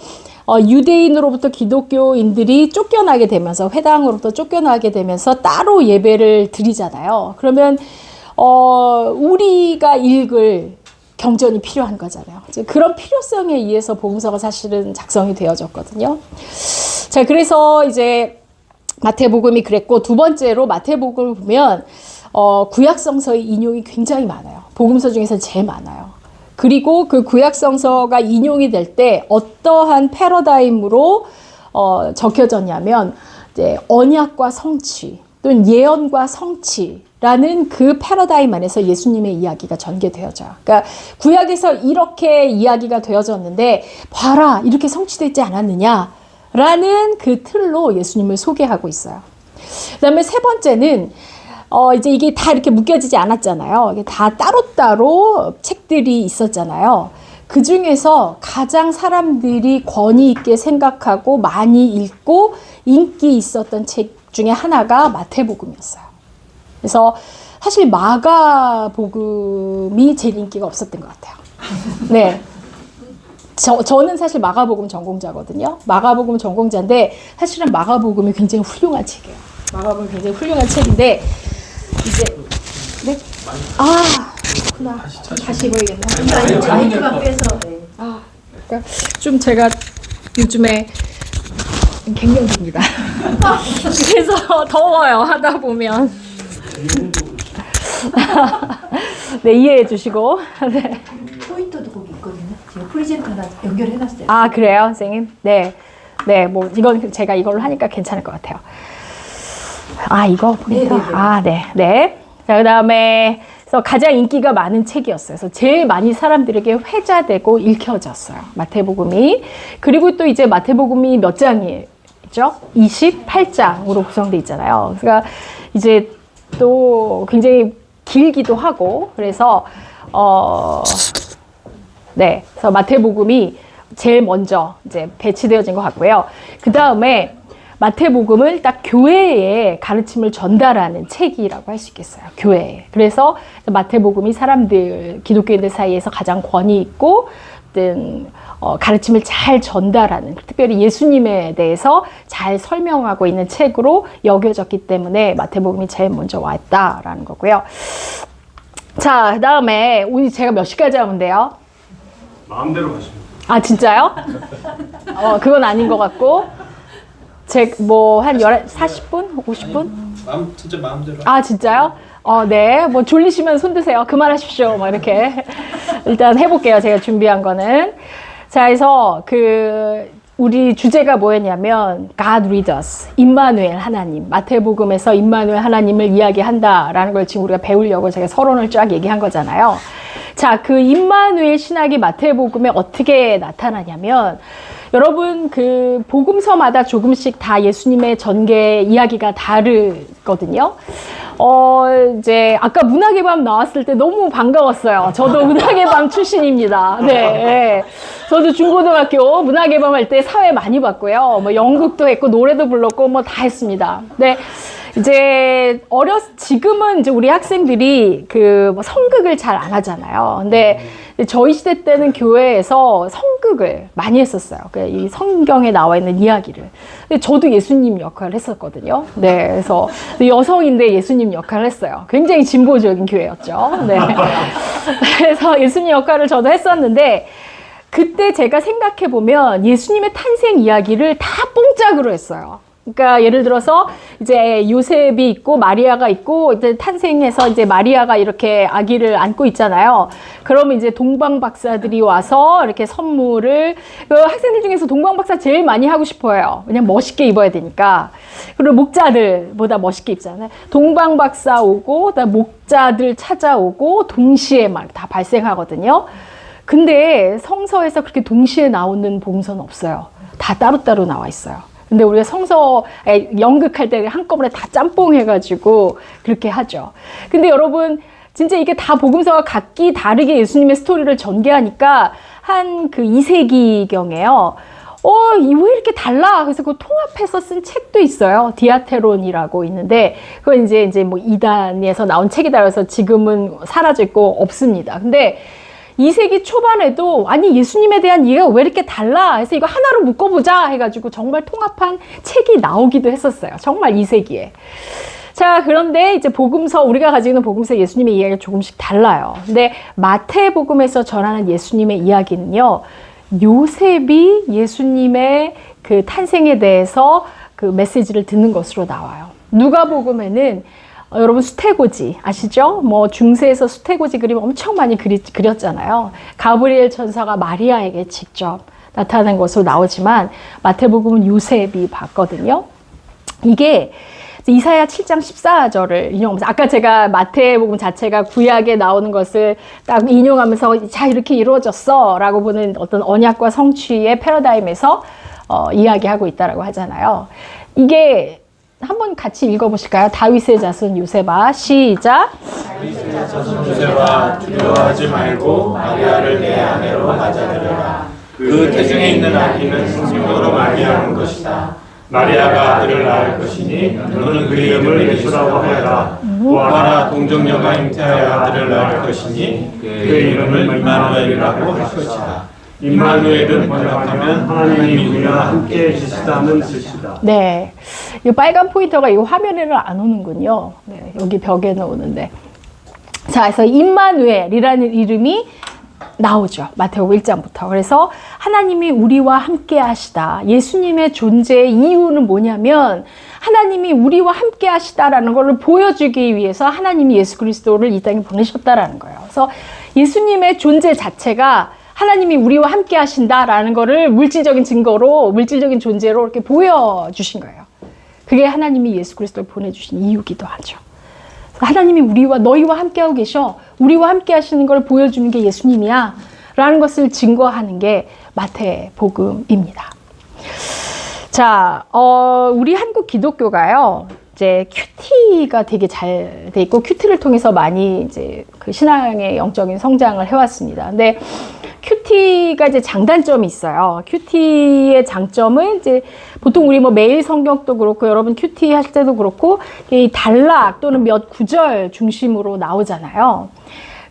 유대인으로부터 기독교인들이 쫓겨나게 되면서 회당으로부터 쫓겨나게 되면서 따로 예배를 드리잖아요. 그러면 우리가 읽을 경전이 필요한 거잖아요. 그런 필요성에 의해서 복음서가 사실은 작성이 되어졌거든요. 자, 그래서 이제 마태복음이 그랬고 두 번째로 마태복음을 보면 구약성서의 인용이 굉장히 많아요. 복음서 중에서 제일 많아요. 그리고 그 구약성서가 인용이 될 때 어떠한 패러다임으로 적혀졌냐면 이제 언약과 성취 또는 예언과 성취라는 그 패러다임 안에서 예수님의 이야기가 전개되어져요. 그러니까 구약에서 이렇게 이야기가 되어졌는데 봐라 이렇게 성취되지 않았느냐라는 그 틀로 예수님을 소개하고 있어요. 그다음에 세 번째는 이제 이게 다 이렇게 묶여지지 않았잖아요. 이게 다 따로따로 책들이 있었잖아요. 그 중에서 가장 사람들이 권위 있게 생각하고 많이 읽고 인기 있었던 책 중에 하나가 마태복음이었어요. 그래서 사실 마가복음이 제일 인기가 없었던 것 같아요. 네. 저는 사실 마가복음 전공자거든요. 마가복음 전공자인데 사실은 마가복음이 굉장히 훌륭한 책이에요. 마가복음이 굉장히 훌륭한 책인데 이제 네? 아, 그렇구나. 다시 입어야겠네. 마이크만 빼서. 네. 아, 그러니까 좀 제가 요즘에 갱년기입니다. 그래서 더워요 하다 보면. 네, 이해해 주시고. 네. 포인터도 거기 있거든요. 제가 프레젠터 하나 연결해놨어요. 아, 그래요, 선생님? 네. 네, 뭐 이건 제가 이걸로 하니까 괜찮을 것 같아요. 아, 이거 포인터? 네네네. 아, 네. 네. 자, 그 다음에 그래서 가장 인기가 많은 책이었어요. 그래서 제일 많이 사람들에게 회자되고 읽혀졌어요. 마태복음이. 그리고 또 이제 마태복음이 몇 장이죠? 28장으로 구성되어 있잖아요. 그러니까 이제 또 굉장히 길기도 하고 그래서 네. 그래서 마태복음이 제일 먼저 이제 배치되어진 것 같고요. 그 다음에 마태복음을 딱 교회에 가르침을 전달하는 책이라고 할 수 있겠어요. 교회에. 그래서 마태복음이 사람들, 기독교인들 사이에서 가장 권위 있고 어떤 가르침을 잘 전달하는, 특별히 예수님에 대해서 잘 설명하고 있는 책으로 여겨졌기 때문에 마태복음이 제일 먼저 왔다라는 거고요. 자, 그 다음에 오늘 제가 몇 시까지 하면 돼요? 마음대로 가시면. 아, 진짜요? 그건 아닌 것 같고. 뭐, 한 40분? 50분? 진짜 마음대로. 아, 진짜요? 네. 뭐 졸리시면 손 드세요. 그만하십시오. 뭐 이렇게. 일단 해볼게요. 제가 준비한 거는. 자, 그래서 우리 주제가 뭐였냐면 God with us, 임마누엘 하나님, 마태복음에서 임마누엘 하나님을 이야기한다라는 걸 지금 우리가 배우려고 제가 서론을 쫙 얘기한 거잖아요. 자, 그 임마누엘 신학이 마태복음에 어떻게 나타나냐면 여러분 그 복음서마다 조금씩 다 예수님의 전개 이야기가 다르거든요. 이제 아까 문학의 밤 나왔을 때 너무 반가웠어요. 저도 문학의 밤 출신입니다. 네. 저도 중고등학교 문학의 밤 할 때 사회 많이 봤고요. 뭐 연극도 했고 노래도 불렀고 뭐 다 했습니다. 네. 이제 지금은 이제 우리 학생들이 뭐 성극을 잘 안 하잖아요. 근데 저희 시대 때는 교회에서 성극을 많이 했었어요. 이 성경에 나와 있는 이야기를. 근데 저도 예수님 역할을 했었거든요. 네, 그래서 여성인데 예수님 역할을 했어요. 굉장히 진보적인 교회였죠. 네. 그래서 예수님 역할을 저도 했었는데 그때 제가 생각해 보면 예수님의 탄생 이야기를 다 뽕짝으로 했어요. 그러니까 예를 들어서 이제 요셉이 있고 마리아가 있고 이제 탄생해서 이제 마리아가 이렇게 아기를 안고 있잖아요. 그러면 이제 동방 박사들이 와서 이렇게 선물을 학생들 중에서 동방 박사 제일 많이 하고 싶어요. 왜냐면 멋있게 입어야 되니까. 그리고 목자들보다 멋있게 입잖아요. 동방 박사 오고 그다음 목자들 찾아오고 동시에 막 다 발생하거든요. 근데 성서에서 그렇게 동시에 나오는 복음서는 없어요. 다 따로따로 나와 있어요. 근데 우리가 성서에 연극할 때 한꺼번에 다 짬뽕 해가지고 그렇게 하죠. 근데 여러분, 진짜 이게 다 복음서가 각기 다르게 예수님의 스토리를 전개하니까 한 그 2세기경에요. 왜 이렇게 달라? 그래서 그 통합해서 쓴 책도 있어요. 디아테론이라고 있는데, 그건 이제 뭐 이단에서 나온 책이다 그래서 지금은 사라져 있고 없습니다. 근데 2세기 초반에도 아니 예수님에 대한 이해가 왜 이렇게 달라 해서 이거 하나로 묶어보자 해가지고 정말 통합한 책이 나오기도 했었어요. 정말 2세기에. 자, 그런데 이제 복음서, 우리가 가지고 있는 복음서 예수님의 이야기가 조금씩 달라요. 근데 마태복음에서 전하는 예수님의 이야기는요, 요셉이 예수님의 그 탄생에 대해서 그 메시지를 듣는 것으로 나와요. 누가복음에는 여러분 수태고지 아시죠? 뭐 중세에서 수태고지 그림 엄청 많이 그렸잖아요. 가브리엘 천사가 마리아에게 직접 나타난 것으로 나오지만 마태복음은 요셉이 봤거든요. 이게 이사야 7장 14절을 인용하면서 아까 제가 마태복음 자체가 구약에 나오는 것을 딱 인용하면서 자 이렇게 이루어졌어 라고 보는 어떤 언약과 성취의 패러다임에서 이야기하고 있다라고 하잖아요. 이게 한번 같이 읽어보실까요? 다윗의 자손 요셉아, 시작. 다윗의 자손 요셉아, 두려워하지 말고 마리아를 내 아내로 맞아들여라. 그 태중에 있는 아기는 성령으로 말미암은 것이다. 마리아가 아들을 낳을 것이니 너는 그 이름을 예수라고 하여라. 보아라, 동정녀가 잉태하여 아들을 낳을 것이니 그 이름을 임마누엘이라고 할 것이다. 임마누엘은 번역하면 하나님이 우리와 함께 계시다는 뜻이다. 네, 이 빨간 포인터가 이 화면에는 안 오는군요. 네, 여기 벽에는 오는데. 자, 그래서 임마누엘이라는 이름이 나오죠. 마태복음 1장부터. 그래서 하나님이 우리와 함께 하시다. 예수님의 존재의 이유는 뭐냐면 하나님이 우리와 함께 하시다라는 걸 보여주기 위해서 하나님이 예수 그리스도를 이 땅에 보내셨다라는 거예요. 그래서 예수님의 존재 자체가 하나님이 우리와 함께 하신다라는 거를 물질적인 증거로, 물질적인 존재로 이렇게 보여주신 거예요. 그게 하나님이 예수 그리스도를 보내주신 이유기도 하죠. 하나님이 너희와 함께하고 계셔. 우리와 함께 하시는 걸 보여주는 게 예수님이야. 라는 것을 증거하는 게 마태복음입니다. 자, 우리 한국 기독교가요, 이제 큐티가 되게 잘 돼 있고, 큐티를 통해서 많이 이제 그 신앙의 영적인 성장을 해왔습니다. 근데 큐티가 이제 장단점이 있어요. 큐티의 장점은 이제 보통 우리 뭐 매일 성경도 그렇고 여러분 큐티 하실 때도 그렇고 이 단락 또는 몇 구절 중심으로 나오잖아요.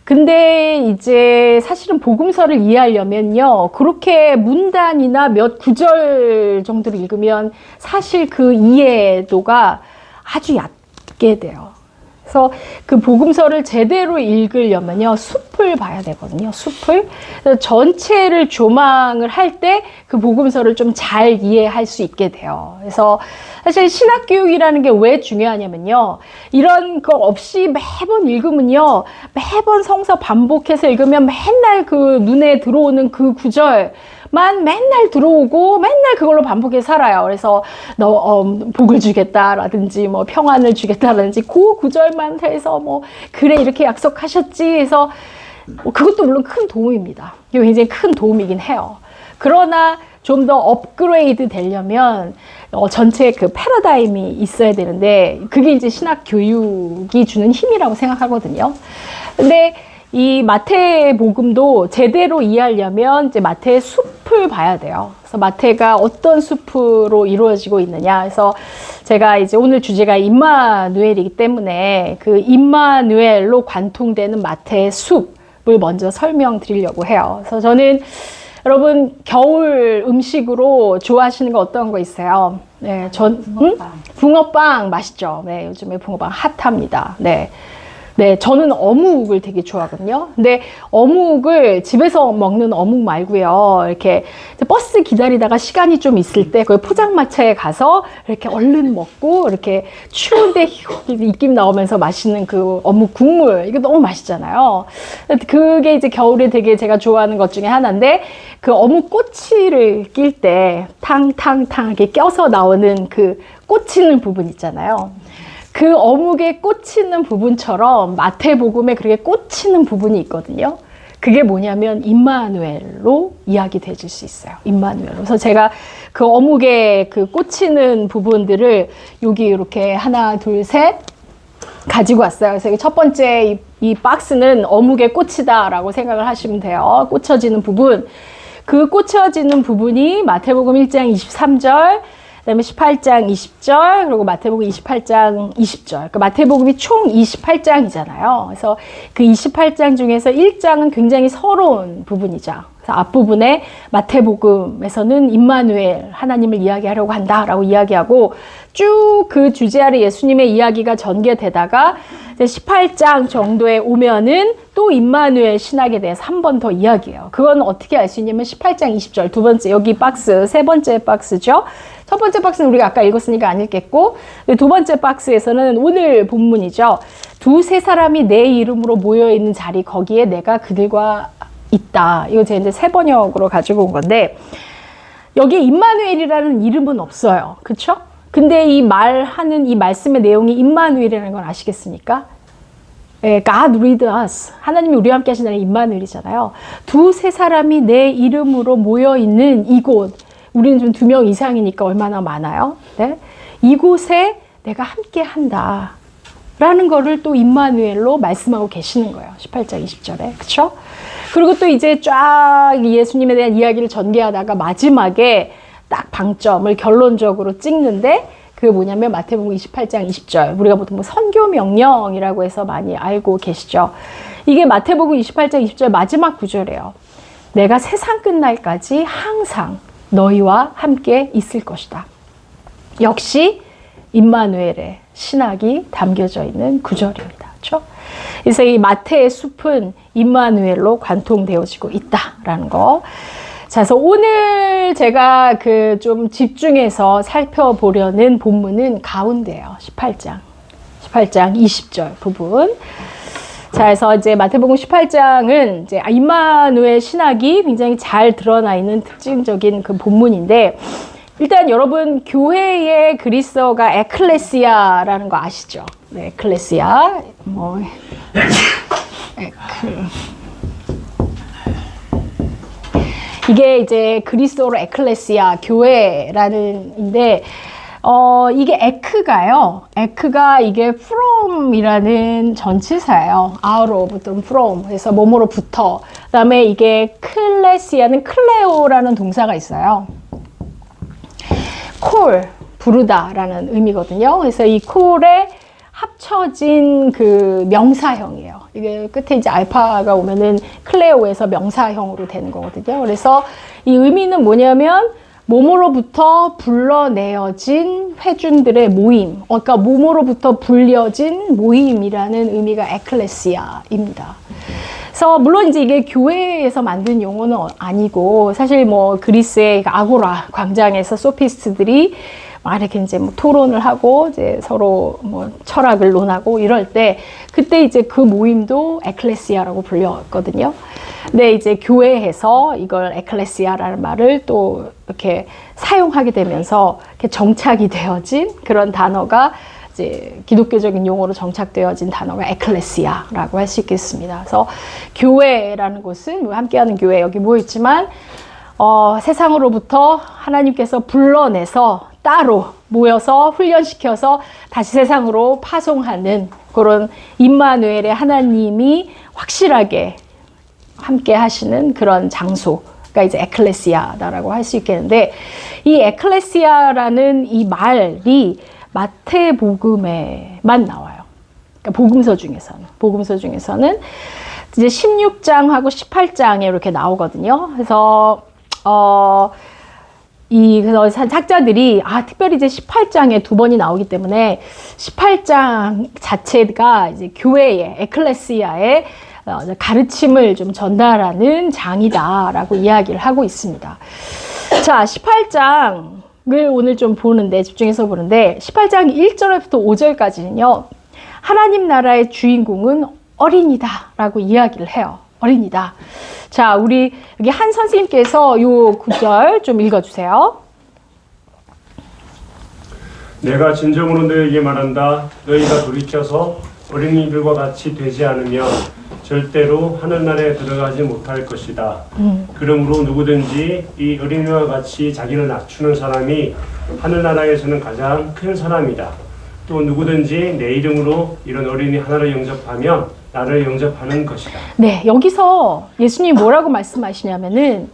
근데 이제 사실은 복음서를 이해하려면요, 그렇게 문단이나 몇 구절 정도를 읽으면 사실 그 이해도가 아주 얕게 돼요. 그래서 그 복음서를 제대로 읽으려면요, 숲을 봐야 되거든요. 숲을. 그래서 전체를 조망을 할 때 그 복음서를 좀 잘 이해할 수 있게 돼요. 그래서 사실 신학교육이라는 게 왜 중요하냐면요. 이런 거 없이 매번 읽으면요. 매번 성서 반복해서 읽으면 맨날 그 눈에 들어오는 그 구절만 맨날 들어오고 맨날 그걸로 반복해서 살아요. 그래서 너 복을 주겠다라든지 뭐 평안을 주겠다라든지 그 구절만 해서 뭐 그래 이렇게 약속하셨지 해서 그것도 물론 큰 도움입니다. 이게 굉장히 큰 도움이긴 해요. 그러나 좀 더 업그레이드 되려면 전체 그 패러다임이 있어야 되는데 그게 이제 신학 교육이 주는 힘이라고 생각하거든요. 근데 이 마태복음도 제대로 이해하려면 이제 마태의 숲을 봐야 돼요. 그래서 마태가 어떤 숲으로 이루어지고 있느냐. 그래서 제가 이제 오늘 주제가 임마누엘이기 때문에 그 임마누엘로 관통되는 마태의 숲을 먼저 설명드리려고 해요. 그래서 저는 여러분 겨울 음식으로 좋아하시는 거 어떤 거 있어요? 네, 붕어빵 맛있죠. 네, 요즘에 붕어빵 핫합니다. 네. 네, 저는 어묵을 되게 좋아하거든요. 근데 어묵을 집에서 먹는 어묵 말고요. 이렇게 버스 기다리다가 시간이 좀 있을 때 그 포장마차에 가서 이렇게 얼른 먹고 이렇게 추운데 입김 나오면서 마시는 그 어묵 국물. 이거 너무 맛있잖아요. 그게 이제 겨울에 되게 제가 좋아하는 것 중에 하나인데 그 어묵 꼬치를 낄 때 탕탕탕 이렇게 껴서 나오는 그 꽂히는 부분 있잖아요. 그 어묵에 꽂히는 부분처럼 마태복음에 그렇게 꽂히는 부분이 있거든요. 그게 뭐냐면 임마누엘로 이야기되어질 수 있어요. 임마누엘로. 그래서 제가 그 어묵에 그 꽂히는 부분들을 여기 이렇게 하나, 둘, 셋 가지고 왔어요. 그래서 첫 번째 이 박스는 어묵의 꽃이다라고 생각을 하시면 돼요. 꽂혀지는 부분. 그 꽂혀지는 부분이 마태복음 1장 23절, 그다음에 18장 20절, 그리고 마태복음 28장 20절. 그러니까 마태복음이 총 28장이잖아요. 그래서 그 28장 중에서 1장은 굉장히 서러운 부분이죠. 그래서 앞부분에 마태복음에서는 임마누엘, 하나님을 이야기하려고 한다라고 이야기하고 쭉 그 주제 아래 예수님의 이야기가 전개되다가 이제 18장 정도에 오면은 또 임마누엘 신학에 대해서 한 번 더 이야기해요. 그건 어떻게 알 수 있냐면 18장 20절, 두 번째, 여기 박스, 세 번째 박스죠. 첫 번째 박스는 우리가 아까 읽었으니까 안 읽겠고, 두 번째 박스에서는 오늘 본문이죠. 두세 사람이 내 이름으로 모여있는 자리, 거기에 내가 그들과 있다. 이거 제가 이제 새 번역으로 가지고 온 건데, 여기에 임마누엘이라는 이름은 없어요. 그쵸? 근데 이 말하는 이 말씀의 내용이 임마누엘이라는 건 아시겠습니까? 예, God with us. 하나님이 우리와 함께 하신다는 임마누엘이잖아요. 두세 사람이 내 이름으로 모여있는 이곳, 우리는 좀 2명 이상이니까 얼마나 많아요? 네? 이곳에 내가 함께 한다. 라는 거를 또 임마누엘로 말씀하고 계시는 거예요. 18장 20절에. 그쵸? 그리고 또 이제 쫙 예수님에 대한 이야기를 전개하다가 마지막에 딱 방점을 결론적으로 찍는데 그게 뭐냐면 마태복음 28장 20절. 우리가 보통 뭐 선교 명령이라고 해서 많이 알고 계시죠. 이게 마태복음 28장 20절 마지막 구절이에요. 내가 세상 끝날까지 항상 너희와 함께 있을 것이다. 역시 임마누엘의 신학이 담겨져 있는 구절입니다. 그렇죠? 그래서 이 마태의 숲은 임마누엘로 관통되어지고 있다라는 거. 자, 그래서 오늘 제가 그 좀 집중해서 살펴보려는 본문은 가운데예요. 18장 20절 부분. 자, 그래서 이제 마태복음 18장은 이제 임마누엘 신학이 굉장히 잘 드러나 있는 특징적인 그 본문인데, 일단 여러분 교회의 그리스어가 에클레시아라는 거 아시죠? 네, 에클레시아. 이게 이제 그리스어로 에클레시아, 교회라는인데, 이게 에크가요. 에크가 이게 from이라는 전치사예요. out of 또는 from. 그래서 뭐뭐로부터. 그다음에 이게 클레시아는 클레오라는 동사가 있어요. call, 부르다라는 의미거든요. 그래서 이 call에 합쳐진 그 명사형이에요. 이게 끝에 이제 알파가 오면은 클레오에서 명사형으로 되는 거거든요. 그래서 이 의미는 뭐냐면 뭐뭐로부터 불러내어진 회중들의 모임, 그러니까 뭐뭐로부터 불려진 모임이라는 의미가 에클레시아입니다. 그래서 물론 이제 이게 교회에서 만든 용어는 아니고 사실 뭐 그리스의 아고라 광장에서 소피스트들이 막 이렇게 이제 뭐 토론을 하고 이제 서로 뭐 철학을 논하고 이럴 때 그때 이제 그 모임도 에클레시아라고 불렸거든요. 근데 이제 교회에서 이걸 에클레시아라는 말을 또 이렇게 사용하게 되면서 이렇게 정착이 되어진 그런 단어가 이제 기독교적인 용어로 정착되어진 단어가 에클레시아라고 할 수 있겠습니다. 그래서 교회라는 곳은 함께하는 교회 여기 모여있지만 세상으로부터 하나님께서 불러내서 따로 모여서 훈련시켜서 다시 세상으로 파송하는 그런 임마누엘의 하나님이 확실하게 함께 하시는 그런 장소가 이제 에클레시아다라고 할 수 있겠는데 이 에클레시아라는 이 말이 마태복음에만 나와요. 그러니까 복음서 중에서는 이제 16장하고 18장에 이렇게 나오거든요. 그래서 그래서 학자들이 특별히 이제 18장에 두 번이 나오기 때문에 18장 자체가 이제 교회의 에클레시아의 가르침을 좀 전달하는 장이다라고 이야기를 하고 있습니다. 자, 18장을 오늘 좀 집중해서 보는데 18장 1절부터 5절까지는요. 하나님 나라의 주인공은 어린이다라고 이야기를 해요. 어린이다. 자, 우리 여기 한 선생님께서 요 구절 좀 읽어주세요. 내가 진정으로 너에게 말한다. 너희가 돌이켜서 어린이들과 같이 되지 않으면 절대로 하늘나라에 들어가지 못할 것이다. 그러므로 누구든지 이 어린이와 같이 자기를 낮추는 사람이 하늘나라에서는 가장 큰 사람이다. 또 누구든지 내 이름으로 이런 어린이 하나를 영접하면 나를 영접하는 것이다. 네, 여기서 예수님이 뭐라고 말씀하시냐면은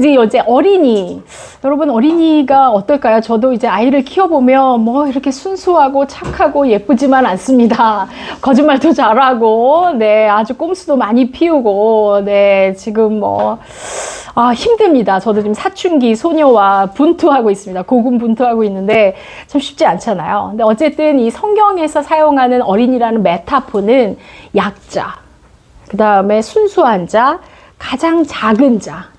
이제 어린이, 여러분 어린이가 어떨까요? 저도 이제 아이를 키워보면 뭐 이렇게 순수하고 착하고 예쁘지만 않습니다. 거짓말도 잘하고, 네, 아주 꼼수도 많이 피우고, 네, 지금 힘듭니다. 저도 지금 사춘기 소녀와 분투하고 있습니다. 고군분투하고 있는데 참 쉽지 않잖아요. 근데 어쨌든 이 성경에서 사용하는 어린이라는 메타포는 약자, 그 다음에 순수한 자, 가장 작은 자,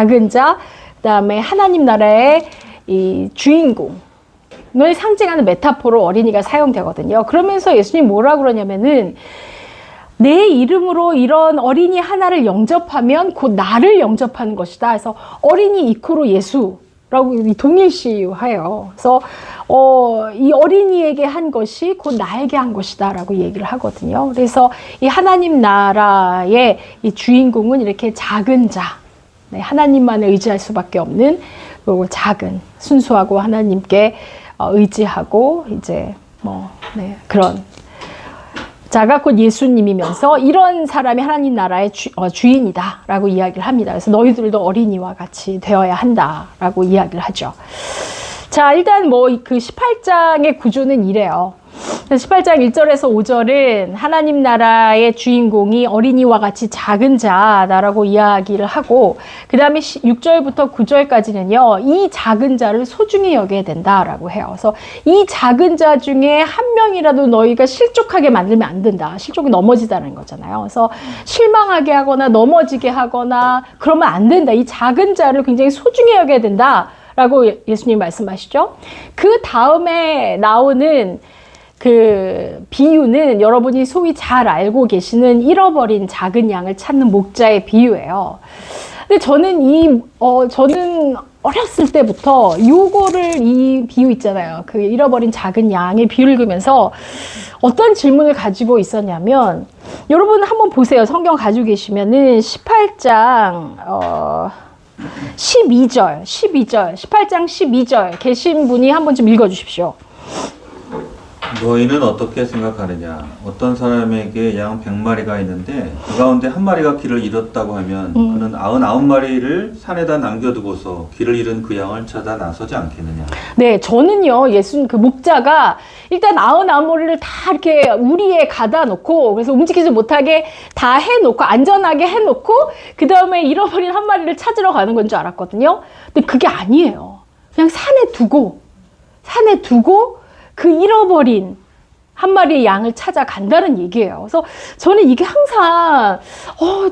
그 다음에 하나님 나라의 이 주인공을 상징하는 메타포로 어린이가 사용되거든요. 그러면서 예수님 뭐라고 그러냐면은 내 이름으로 이런 어린이 하나를 영접하면 곧 나를 영접하는 것이다. 그래서 어린이 이코로 예수라고 동일시해요. 그래서 이 어린이에게 한 것이 곧 나에게 한 것이다 라고 얘기를 하거든요. 그래서 이 하나님 나라의 이 주인공은 이렇게 작은 자, 네, 하나님만을 의지할 수밖에 없는 그리고 작은 순수하고 하나님께 의지하고 이제 그런 자가 곧 예수님이면서 이런 사람이 하나님 나라의 주인이다라고 이야기를 합니다. 그래서 너희들도 어린이와 같이 되어야 한다라고 이야기를 하죠. 자, 일단 그 18장의 구조는 이래요. 18장 1절에서 5절은 하나님 나라의 주인공이 어린이와 같이 작은 자다라고 이야기를 하고, 그 다음에 6절부터 9절까지는요, 이 작은 자를 소중히 여겨야 된다라고 해요. 그래서 이 작은 자 중에 한 명이라도 너희가 실족하게 만들면 안 된다. 실족이 넘어지다는 거잖아요. 그래서 실망하게 하거나 넘어지게 하거나 그러면 안 된다. 이 작은 자를 굉장히 소중히 여겨야 된다. 라고 예수님 말씀하시죠. 그 다음에 나오는 그 비유는 여러분이 소위 잘 알고 계시는 잃어버린 작은 양을 찾는 목자의 비유예요. 근데 저는 저는 어렸을 때부터 이 비유 있잖아요. 그 잃어버린 작은 양의 비유를 읽으면서 어떤 질문을 가지고 있었냐면, 여러분 한번 보세요. 성경 가지고 계시면은 18장 12절, 18장 12절 계신 분이 한번 좀 읽어주십시오. 너희는 어떻게 생각하느냐? 어떤 사람에게 양 100마리가 있는데 그 가운데 한 마리가 길을 잃었다고 하면 그는 99마리를 산에다 남겨두고서 길을 잃은 그 양을 찾아 나서지 않겠느냐? 네, 저는요, 예수님 그 목자가 일단 99마리를 다 이렇게 우리에 가다 놓고, 그래서 움직이지 못하게 다 해놓고, 안전하게 해놓고, 그 다음에 잃어버린 한 마리를 찾으러 가는 건 줄 알았거든요. 근데 그게 아니에요. 그냥 산에 두고, 그 잃어버린 한 마리의 양을 찾아간다는 얘기예요. 그래서 저는 이게 항상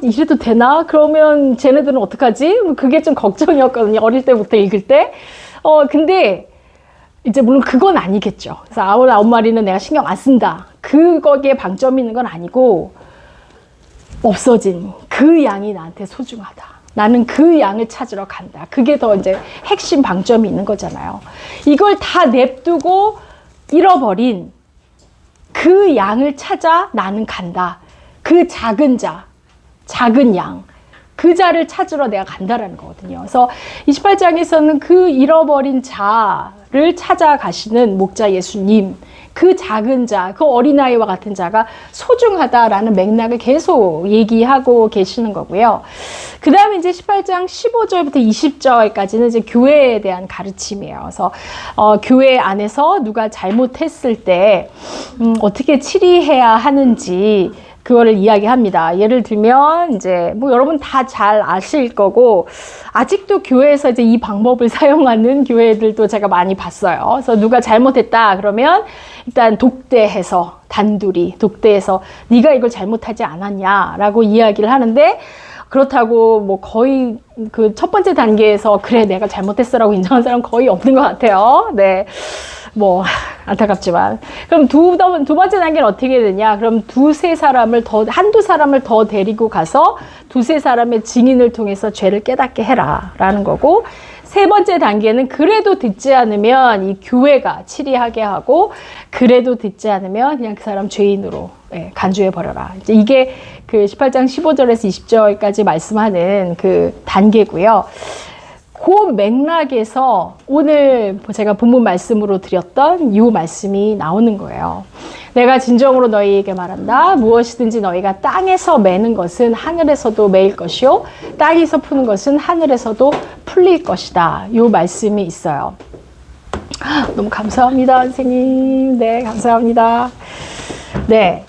이래도 되나? 그러면 쟤네들은 어떡하지? 그게 좀 걱정이었거든요. 어릴 때부터 읽을 때. 근데 이제 물론 그건 아니겠죠. 그래서 99마리는 내가 신경 안 쓴다. 그거기에 방점이 있는 건 아니고 없어진 그 양이 나한테 소중하다. 나는 그 양을 찾으러 간다. 그게 더 이제 핵심 방점이 있는 거잖아요. 이걸 다 냅두고 잃어버린 그 양을 찾아 나는 간다. 그 작은 자, 작은 양, 그 자를 찾으러 내가 간다라는 거거든요. 그래서 28장에서는 그 잃어버린 자를 찾아가시는 목자 예수님, 그 작은 자, 그 어린아이와 같은 자가 소중하다라는 맥락을 계속 얘기하고 계시는 거고요. 그 다음에 이제 18장 15절부터 20절까지는 이제 교회에 대한 가르침이에요. 그래서 교회 안에서 누가 잘못했을 때 어떻게 치리해야 하는지 그거를 이야기합니다. 예를 들면 이제 뭐 여러분 다 잘 아실 거고 아직도 교회에서 이제 이 방법을 사용하는 교회들도 제가 많이 봤어요. 그래서 누가 잘못했다 그러면 일단 독대해서 단둘이 독대해서 네가 이걸 잘못하지 않았냐라고 이야기를 하는데 그렇다고 뭐 거의 그 첫 번째 단계에서 그래 내가 잘못했어라고 인정한 사람 거의 없는 것 같아요. 네. 뭐 안타깝지만 그럼 두 번째 단계는 어떻게 되냐? 그럼 한두 사람을 더 데리고 가서 두세 사람의 증인을 통해서 죄를 깨닫게 해라라는 거고 세 번째 단계는 그래도 듣지 않으면 이 교회가 치리하게 하고 그래도 듣지 않으면 그냥 그 사람 죄인으로 간주해 버려라. 이제 이게 그 18장 15절에서 20절까지 말씀하는 그 단계고요. 그 맥락에서 오늘 제가 본문 말씀으로 드렸던 이 말씀이 나오는 거예요. 내가 진정으로 너희에게 말한다. 무엇이든지 너희가 땅에서 매는 것은 하늘에서도 매일 것이요. 땅에서 푸는 것은 하늘에서도 풀릴 것이다. 이 말씀이 있어요. 너무 감사합니다, 선생님. 네, 감사합니다. 네.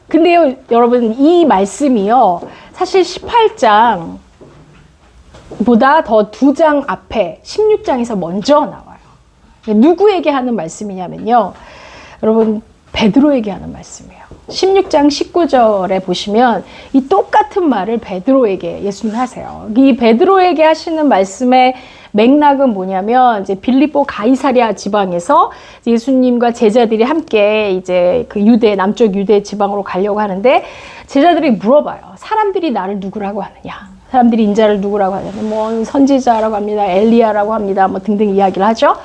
근데요, 여러분, 이 말씀이요. 사실 18장 보다 더 2장 앞에 16장에서 먼저 나와요. 누구에게 하는 말씀이냐면요. 여러분 베드로에게 하는 말씀이에요. 16장 19절에 보시면 이 똑같은 말을 베드로에게 예수님 하세요. 이 베드로에게 하시는 말씀의 맥락은 뭐냐면 이제 빌립보 가이사랴 지방에서 예수님과 제자들이 함께 이제 그 남쪽 유대 지방으로 가려고 하는데 제자들이 물어봐요. 사람들이 나를 누구라고 하느냐? 사람들이 인자를 누구라고 하냐? 뭐 선지자라고 합니다. 엘리야라고 합니다. 뭐 등등 이야기를 하죠.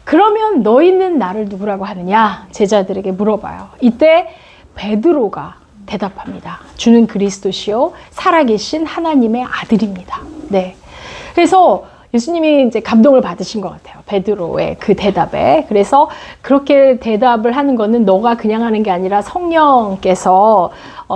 그러면 너희는 나를 누구라고 하느냐? 제자들에게 물어봐요. 이때 베드로가 대답합니다. 주는 그리스도시요 살아계신 하나님의 아들입니다. 네. 그래서 예수님이 이제 감동을 받으신 것 같아요. 베드로의 그 대답에. 그래서 그렇게 대답을 하는 거는 너가 그냥 하는 게 아니라 성령께서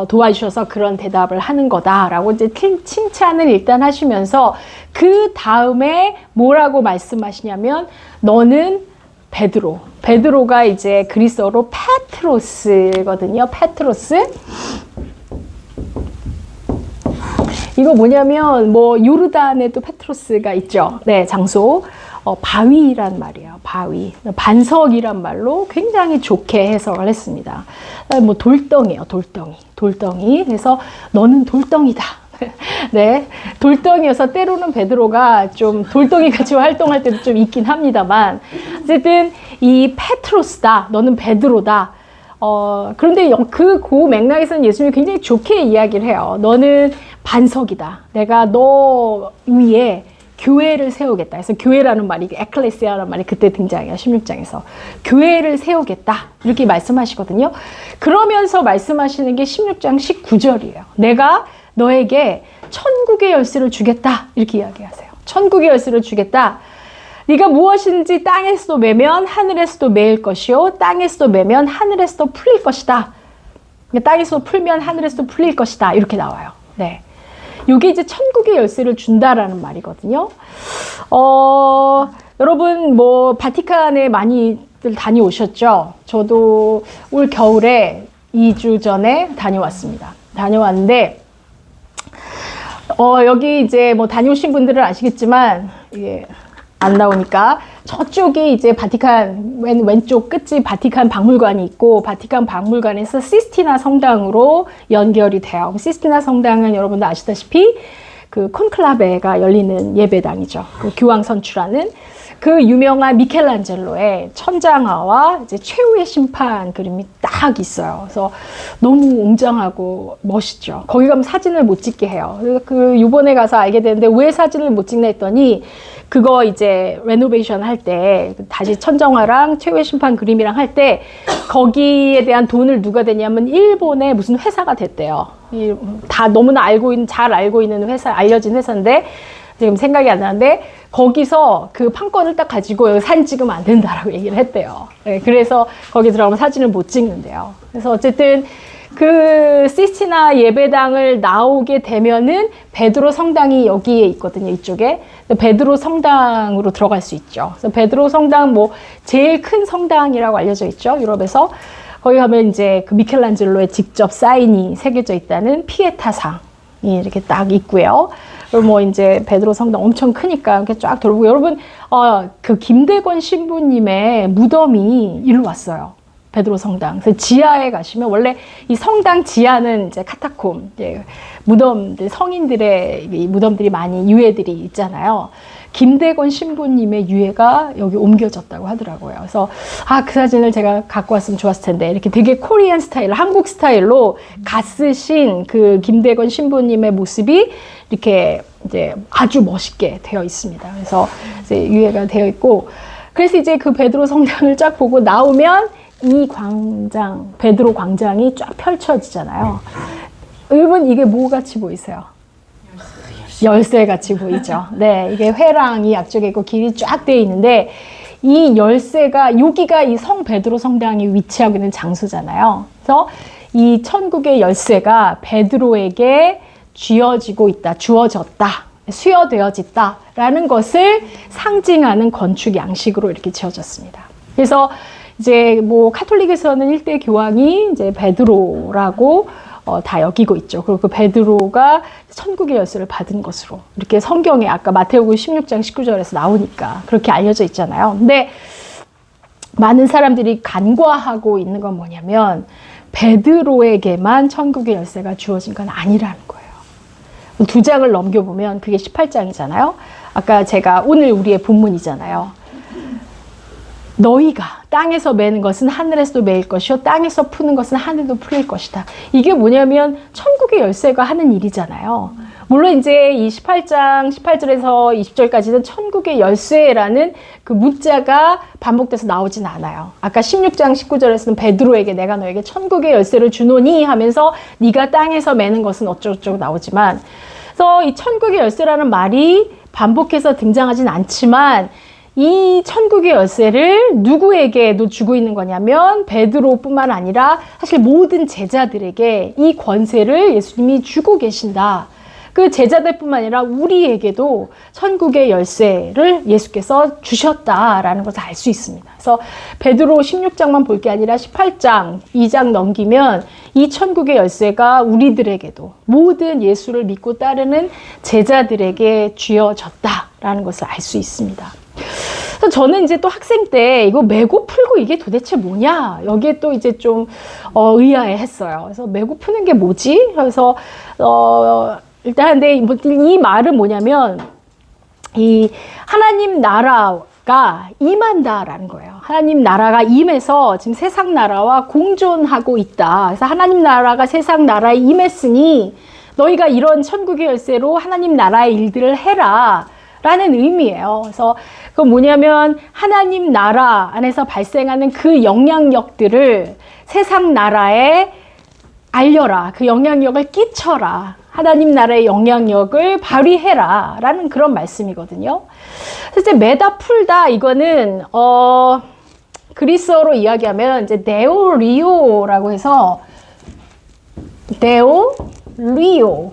도와주셔서 그런 대답을 하는 거다라고 이제 칭찬을 일단 하시면서 그 다음에 뭐라고 말씀하시냐면 너는 베드로. 베드로가 이제 그리스어로 페트로스거든요. 페트로스. 이거 뭐냐면 뭐 요르단에도 페트로스가 있죠. 네, 장소. 바위란 말이에요. 바위. 반석이란 말로 굉장히 좋게 해석을 했습니다. 뭐 돌덩이에요. 돌덩이. 그래서 너는 돌덩이다. 네. 돌덩이여서 때로는 베드로가 좀 돌덩이 같이 활동할 때도 좀 있긴 합니다만 어쨌든 이 페트로스다. 너는 베드로다. 그런데 그 맥락에서는 예수님이 굉장히 좋게 이야기를 해요. 너는 반석이다. 내가 너 위에 교회를 세우겠다. 그래서 교회라는 말이 에클레시아라는 말이 그때 등장해요. 16장에서. 교회를 세우겠다. 이렇게 말씀하시거든요. 그러면서 말씀하시는 게 16장 19절이에요. 내가 너에게 천국의 열쇠를 주겠다. 이렇게 이야기하세요. 천국의 열쇠를 주겠다. 네가 무엇인지 땅에서도 매면 하늘에서도 매일 것이요. 땅에서도 매면 하늘에서도 풀릴 것이다. 땅에서도 풀면 하늘에서도 풀릴 것이다. 이렇게 나와요. 네. 요게 이제 천국의 열쇠를 준다라는 말이거든요. 여러분 뭐 바티칸에 많이들 다녀오셨죠? 저도 올 겨울에 2주 전에 다녀왔습니다. 다녀왔는데 여기 이제 뭐 다녀오신 분들은 아시겠지만 이게 안 나오니까 저쪽이 이제 바티칸 왼쪽 끝이 바티칸 박물관이 있고 바티칸 박물관에서 시스티나 성당으로 연결이 돼요. 시스티나 성당은 여러분도 아시다시피 그 콘클라베가 열리는 예배당이죠. 그 교황 선출하는 그 유명한 미켈란젤로의 천장화와 이제 최후의 심판 그림이 딱 있어요. 그래서 너무 웅장하고 멋있죠. 거기 가면 사진을 못 찍게 해요. 그 이번에 가서 알게 되는데 왜 사진을 못 찍나 했더니 그거 이제 레노베이션 할 때 다시 천정화랑 최후의 심판 그림이랑 할 때 거기에 대한 돈을 누가 대냐면 일본의 무슨 회사가 됐대요. 다 너무나 잘 알고 있는 회사, 알려진 회사인데 지금 생각이 안 나는데 거기서 그 판권을 딱 가지고 여기 사진 찍으면 안 된다라고 얘기를 했대요. 네, 그래서 거기 들어가면 사진을 못 찍는데요. 그래서 어쨌든 그 시스티나 예배당을 나오게 되면은 베드로 성당이 여기에 있거든요. 이쪽에. 베드로 성당으로 들어갈 수 있죠. 그래서 베드로 성당 뭐 제일 큰 성당이라고 알려져 있죠. 유럽에서. 거기 가면 이제 그 미켈란젤로의 직접 사인이 새겨져 있다는 피에타상이 이렇게 딱 있고요. 그리고 뭐 이제 베드로 성당 엄청 크니까 이렇게 쫙 돌고 여러분 그 김대건 신부님의 무덤이 일로 왔어요. 베드로 성당. 그래서 지하에 가시면 원래 이 성당 지하는 이제 카타콤, 이제 무덤들, 성인들의 이 무덤들이 많이 유해들이 있잖아요. 김대건 신부님의 유해가 여기 옮겨졌다고 하더라고요. 그래서 그 사진을 제가 갖고 왔으면 좋았을 텐데 이렇게 되게 코리안 스타일, 한국 스타일로 갓쓰신 그 김대건 신부님의 모습이 이렇게 이제 아주 멋있게 되어 있습니다. 그래서 이제 유해가 되어 있고 그래서 이제 그 베드로 성당을 쫙 보고 나오면 이 광장, 베드로 광장이 쫙 펼쳐지잖아요. 여러분 이게 뭐 같이 보이세요? 열쇠 같이 보이죠. 네, 이게 회랑이 앞쪽에 있고 길이 쫙 되어 있는데 이 열쇠가 여기가 이 성 베드로 성당이 위치하고 있는 장소잖아요. 그래서 이 천국의 열쇠가 베드로에게 쥐어지고 있다, 주어졌다, 수여되어졌다라는 것을 상징하는 건축 양식으로 이렇게 지어졌습니다. 그래서 이제 뭐 카톨릭에서는 일대 교황이 이제 베드로라고 다 여기고 있죠. 그리고 그 베드로가 천국의 열쇠를 받은 것으로 이렇게 성경에 아까 마태복음 16장 19절에서 나오니까 그렇게 알려져 있잖아요. 근데 많은 사람들이 간과하고 있는 건 뭐냐면 베드로에게만 천국의 열쇠가 주어진 건 아니라는 거예요. 두 장을 넘겨보면 그게 18장이잖아요. 아까 제가 오늘 우리의 본문이잖아요. 너희가 땅에서 매는 것은 하늘에서도 매일 것이요 땅에서 푸는 것은 하늘도 풀릴 것이다. 이게 뭐냐면 천국의 열쇠가 하는 일이잖아요. 물론 이제 이 18장 18절에서 20절까지는 천국의 열쇠라는 그 문자가 반복돼서 나오진 않아요. 아까 16장 19절에서는 베드로에게 내가 너에게 천국의 열쇠를 주노니 하면서 네가 땅에서 매는 것은 어쩌고저쩌고 나오지만 그래서 이 천국의 열쇠라는 말이 반복해서 등장하진 않지만 이 천국의 열쇠를 누구에게도 주고 있는 거냐면 베드로뿐만 아니라 사실 모든 제자들에게 이 권세를 예수님이 주고 계신다. 그 제자들뿐만 아니라 우리에게도 천국의 열쇠를 예수께서 주셨다라는 것을 알 수 있습니다. 그래서 베드로 16장만 볼 게 아니라 18장, 2장 넘기면 이 천국의 열쇠가 우리들에게도 모든 예수를 믿고 따르는 제자들에게 주어졌다라는 것을 알 수 있습니다. 그래서 저는 이제 또 학생 때 이거 메고 풀고 이게 도대체 뭐냐 여기에 또 이제 좀 의아해 했어요. 그래서 메고 푸는 게 뭐지? 그래서 일단 근데 이 말은 뭐냐면 이 하나님 나라가 임한다라는 거예요. 하나님 나라가 임해서 지금 세상 나라와 공존하고 있다. 그래서 하나님 나라가 세상 나라에 임했으니 너희가 이런 천국의 열쇠로 하나님 나라의 일들을 해라. 라는 의미예요. 그래서 그건 뭐냐면 하나님 나라 안에서 발생하는 그 영향력들을 세상 나라에 알려라. 그 영향력을 끼쳐라. 하나님 나라의 영향력을 발휘해라. 라는 그런 말씀이거든요. 그래서 매다 풀다 이거는 그리스어로 이야기하면 이제 네오리오라고 해서 네오리오.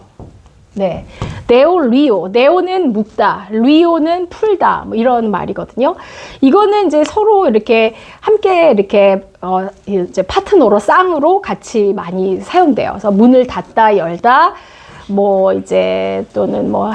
네. 네오리오. 네오는 묻다, 리오는 풀다, 뭐 이런 말이거든요. 이거는 이제 서로 이렇게 함께 이렇게 이제 파트너로 쌍으로 같이 많이 사용돼요. 그래서 문을 닫다, 열다, 뭐 이제 또는 뭐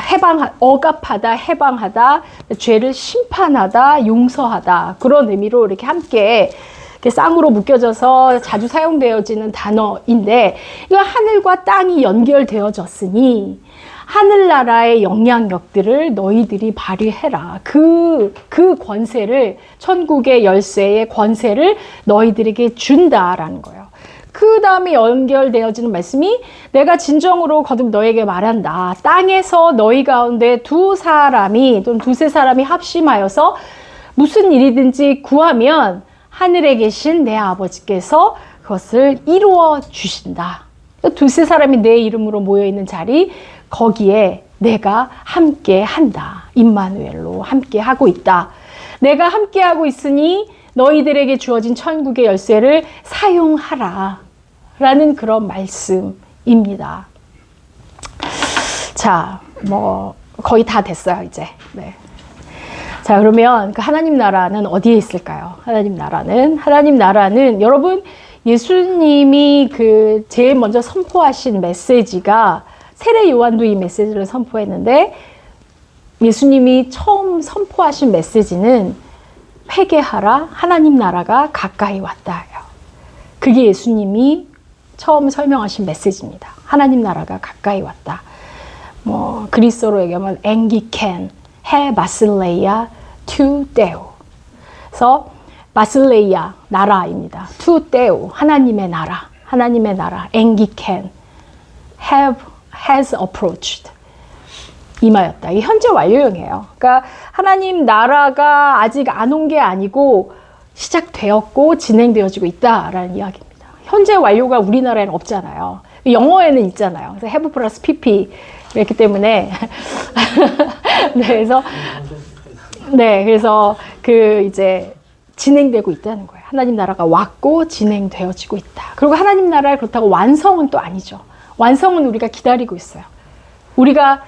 억압하다, 해방하다, 죄를 심판하다, 용서하다 그런 의미로 이렇게 함께 이렇게 쌍으로 묶여져서 자주 사용되어지는 단어인데 이거 하늘과 땅이 연결되어졌으니 하늘나라의 영향력들을 너희들이 발휘해라. 그 권세를 천국의 열쇠의 권세를 너희들에게 준다라는 거예요. 그 다음에 연결되어지는 말씀이 내가 진정으로 거듭 너에게 말한다. 땅에서 너희 가운데 두 사람이 또는 두세 사람이 합심하여서 무슨 일이든지 구하면 하늘에 계신 내 아버지께서 그것을 이루어 주신다. 두세 사람이 내 이름으로 모여있는 자리 거기에 내가 함께 한다. 임마누엘로 함께 하고 있다. 내가 함께 하고 있으니 너희들에게 주어진 천국의 열쇠를 사용하라. 라는 그런 말씀입니다. 자, 뭐 거의 다 됐어요, 이제. 네. 자, 그러면 그 하나님 나라는 어디에 있을까요? 하나님 나라는 여러분 예수님이 그 제일 먼저 선포하신 메시지가 세례 요한도 이 메시지를 선포했는데 예수님이 처음 선포하신 메시지는 회개하라, 하나님 나라가 가까이 왔다예요. 그게 예수님이 처음 설명하신 메시지입니다. 하나님 나라가 가까이 왔다. 뭐 그리스어로 얘기하면 앵기켄, 해 바실레이아, 투 데오. 그래서 바실레이아 나라입니다. 투 데오 하나님의 나라, 앵기켄, has approached. 임하였다. 이 현재 완료형이에요. 그러니까 하나님 나라가 아직 안 온 게 아니고 시작되었고 진행되어지고 있다라는 이야기입니다. 현재 완료가 우리나라에는 없잖아요. 영어에는 있잖아요. 그래서 have 플러스 pp 그렇기 때문에 그래서 그 이제 진행되고 있다는 거예요. 하나님 나라가 왔고 진행되어지고 있다. 그리고 하나님 나라를 그렇다고 완성은 또 아니죠. 완성은 우리가 기다리고 있어요. 우리가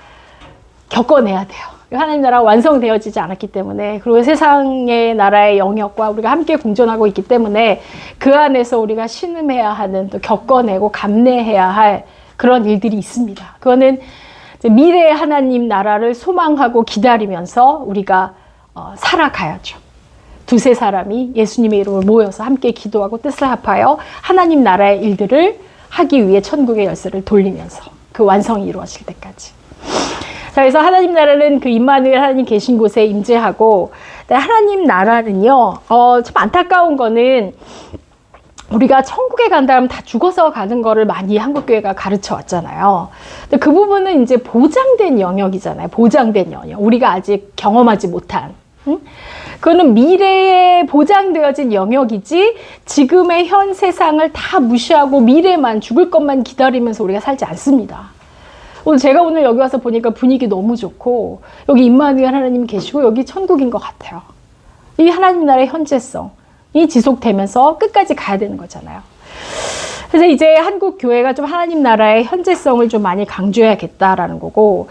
겪어내야 돼요. 하나님 나라가 완성되어지지 않았기 때문에, 그리고 세상의 나라의 영역과 우리가 함께 공존하고 있기 때문에 그 안에서 우리가 신음해야 하는, 또 겪어내고 감내해야 할 그런 일들이 있습니다. 그거는 이제 미래의 하나님 나라를 소망하고 기다리면서 우리가 살아가야죠. 두세 사람이 예수님의 이름으로 모여서 함께 기도하고 뜻을 합하여 하나님 나라의 일들을 하기 위해 천국의 열쇠를 돌리면서 그 완성이 이루어질 때까지. 자, 그래서 하나님 나라는 그 임마누엘 하나님 계신 곳에 임재하고, 하나님 나라는요, 참 안타까운 거는 우리가 천국에 간다면 다 죽어서 가는 거를 많이 한국교회가 가르쳐 왔잖아요. 근데 그 부분은 이제 보장된 영역이잖아요. 보장된 영역. 우리가 아직 경험하지 못한. 응? 그거는 미래에 보장되어진 영역이지 지금의 현 세상을 다 무시하고 미래만, 죽을 것만 기다리면서 우리가 살지 않습니다. 제가 오늘 여기 와서 보니까 분위기 너무 좋고, 여기 임마누엘 하나님 계시고 여기 천국인 것 같아요. 이 하나님 나라의 현재성이 지속되면서 끝까지 가야 되는 거잖아요. 그래서 이제 한국 교회가 좀 하나님 나라의 현재성을 좀 많이 강조해야겠다라는 거고,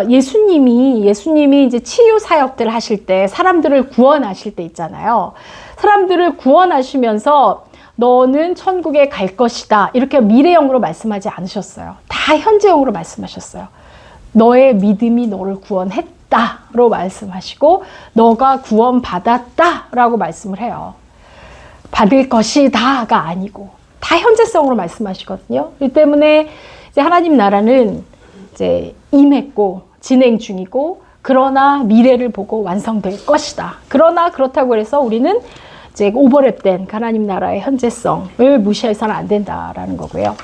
예수님이 이제 치유 사역들 하실 때, 사람들을 구원하실 때 있잖아요. 사람들을 구원하시면서 너는 천국에 갈 것이다, 이렇게 미래형으로 말씀하지 않으셨어요. 다 현재형으로 말씀하셨어요. 너의 믿음이 너를 구원했다로 말씀하시고, 너가 구원받았다라고 말씀을 해요. 받을 것이다가 아니고 다 현재성으로 말씀하시거든요. 그렇기 때문에 이제 하나님 나라는 이제 임했고 진행 중이고, 그러나 미래를 보고 완성될 것이다. 그러나 그렇다고 해서 우리는 이제 오버랩된 하나님 나라의 현재성을 무시해서는 안 된다라는 거고요.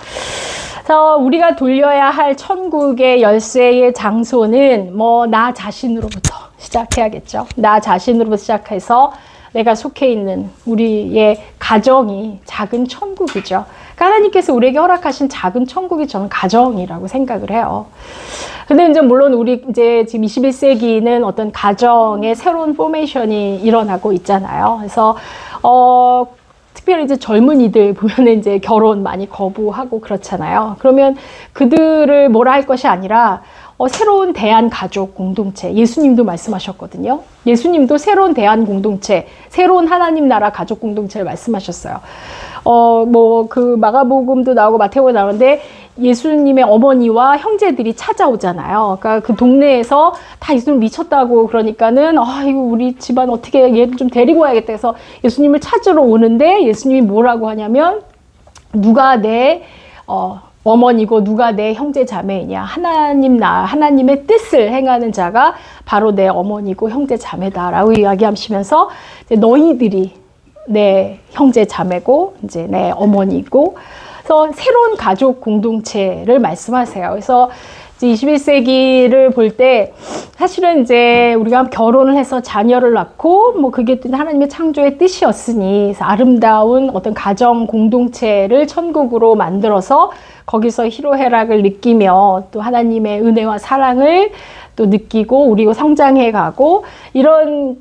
그래서 우리가 돌려야 할 천국의 열쇠의 장소는 뭐 나 자신으로부터 시작해야겠죠. 나 자신으로부터 시작해서 내가 속해 있는 우리의 가정이 작은 천국이죠. 그러니까 하나님께서 우리에게 허락하신 작은 천국이 저는 가정이라고 생각을 해요. 근데 이제 물론 우리 이제 지금 21세기는 어떤 가정의 새로운 포메이션이 일어나고 있잖아요. 그래서 특별히 이제 젊은이들 보면은 이제 결혼 많이 거부하고 그렇잖아요. 그러면 그들을 뭐라 할 것이 아니라 새로운 대한가족 공동체, 예수님도 말씀하셨거든요. 예수님도 새로운 대한 공동체, 새로운 하나님 나라 가족 공동체를 말씀하셨어요. 그 마가복음도 나오고 마태복음도 나오는데 예수님의 어머니와 형제들이 찾아오잖아요. 그러니까 그 동네에서 다 예수님 미쳤다고 그러니까는 이거 우리 집안 어떻게 얘를 좀 데리고 와야겠다 해서 예수님을 찾으러 오는데 예수님이 뭐라고 하냐면 누가 내 어머니고 누가 내 형제 자매이냐, 하나님의 뜻을 행하는 자가 바로 내 어머니고 형제 자매다라고 이야기하시면서 이제 너희들이 내 형제 자매고 이제 내 어머니고, 그래서 새로운 가족 공동체를 말씀하세요. 그래서 이제 21세기를 볼 때 사실은 이제 우리가 결혼을 해서 자녀를 낳고 뭐 그게 하나님의 창조의 뜻이었으니 아름다운 어떤 가정 공동체를 천국으로 만들어서 거기서 희로애락을 느끼며 또 하나님의 은혜와 사랑을 또 느끼고 우리가 성장해 가고 이런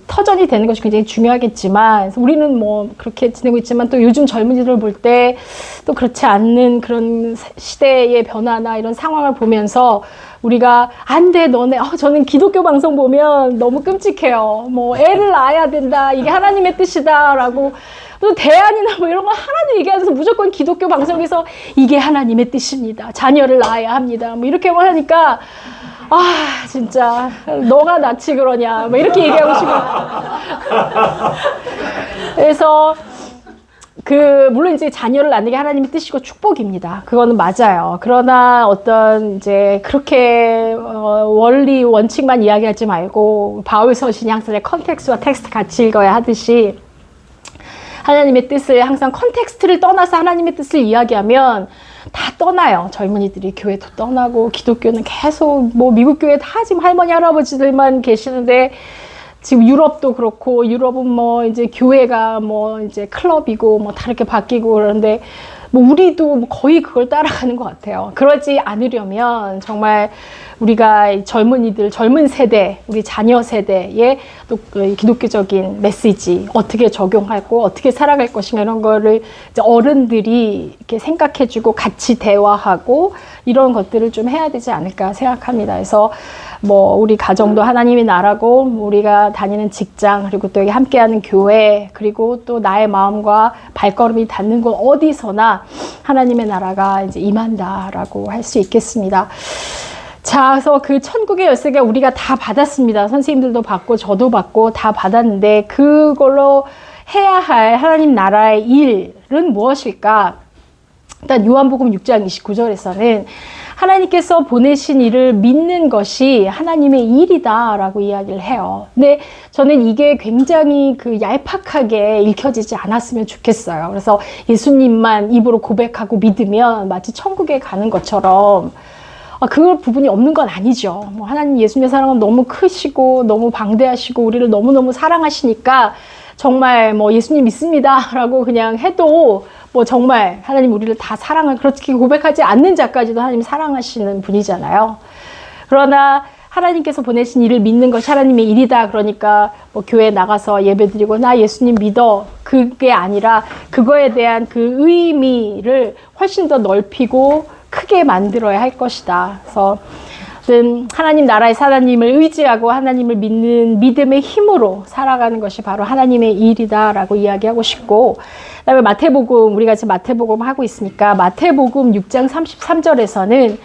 터전이 되는 것이 굉장히 중요하겠지만 우리는 뭐 그렇게 지내고 있지만 또 요즘 젊은이들 볼 때 또 그렇지 않는 그런 시대의 변화나 이런 상황을 보면서 우리가 안 돼 너네 저는 기독교 방송 보면 너무 끔찍해요. 뭐 애를 낳아야 된다, 이게 하나님의 뜻이다 라고 또 대안이나 뭐 이런 거 하나도 얘기하면서 무조건 기독교 방송에서 이게 하나님의 뜻입니다, 자녀를 낳아야 합니다, 뭐 이렇게만 하니까 진짜 너가 낯이 그러냐 뭐 이렇게 얘기하고 싶어요. 그래서 물론 이제 자녀를 낳는 게 하나님의 뜻이고 축복입니다. 그거는 맞아요. 그러나 어떤 이제 그렇게 원리 원칙만 이야기하지 말고 바울 서신이 항상 컨텍스트와 텍스트 같이 읽어야 하듯이 하나님의 뜻을 항상 컨텍스트를 떠나서 하나님의 뜻을 이야기하면 다 떠나요. 젊은이들이 교회도 떠나고 기독교는 계속 뭐 미국 교회 다 지금 할머니 할아버지들만 계시는데 지금 유럽도 그렇고 유럽은 뭐 이제 교회가 뭐 이제 클럽이고 뭐 다 이렇게 바뀌고 그러는데 뭐 우리도 거의 그걸 따라가는 것 같아요. 그러지 않으려면 정말 우리가 젊은이들, 젊은 세대, 우리 자녀 세대에 또 기독교적인 메시지 어떻게 적용하고 어떻게 살아갈 것인가 이런 거를 이제 어른들이 이렇게 생각해주고 같이 대화하고 이런 것들을 좀 해야 되지 않을까 생각합니다. 그래서 뭐 우리 가정도 하나님의 나라고 우리가 다니는 직장 그리고 또 여기 함께하는 교회 그리고 또 나의 마음과 발걸음이 닿는 곳 어디서나 하나님의 나라가 이제 임한다라고 할 수 있겠습니다. 자, 그래서 그 천국의 열쇠가 우리가 다 받았습니다. 선생님들도 받고 저도 받고 다 받았는데 그걸로 해야 할 하나님 나라의 일은 무엇일까? 일단 요한복음 6장 29절에서는 하나님께서 보내신 일을 믿는 것이 하나님의 일이다라고 이야기를 해요. 근데 저는 이게 굉장히 얄팍하게 읽혀지지 않았으면 좋겠어요. 그래서 예수님만 입으로 고백하고 믿으면 마치 천국에 가는 것처럼 그 부분이 없는 건 아니죠. 뭐 하나님 예수님의 사랑은 너무 크시고 너무 방대하시고 우리를 너무너무 사랑하시니까 정말 뭐 예수님 믿습니다라고 그냥 해도 뭐 정말 하나님 우리를 다 그렇게 고백하지 않는 자까지도 하나님 사랑하시는 분이잖아요. 그러나 하나님께서 보내신 일을 믿는 것이 하나님의 일이다. 그러니까 뭐 교회 나가서 예배드리고 나 예수님 믿어. 그게 아니라 그거에 대한 그 의미를 훨씬 더 넓히고 크게 만들어야 할 것이다. 그래서 하나님 나라의 하나님을 의지하고 하나님을 믿는 믿음의 힘으로 살아가는 것이 바로 하나님의 일이다라고 이야기하고 싶고, 그다음에 마태복음, 우리가 지금 마태복음 하고 있으니까 마태복음 6장 33절에서는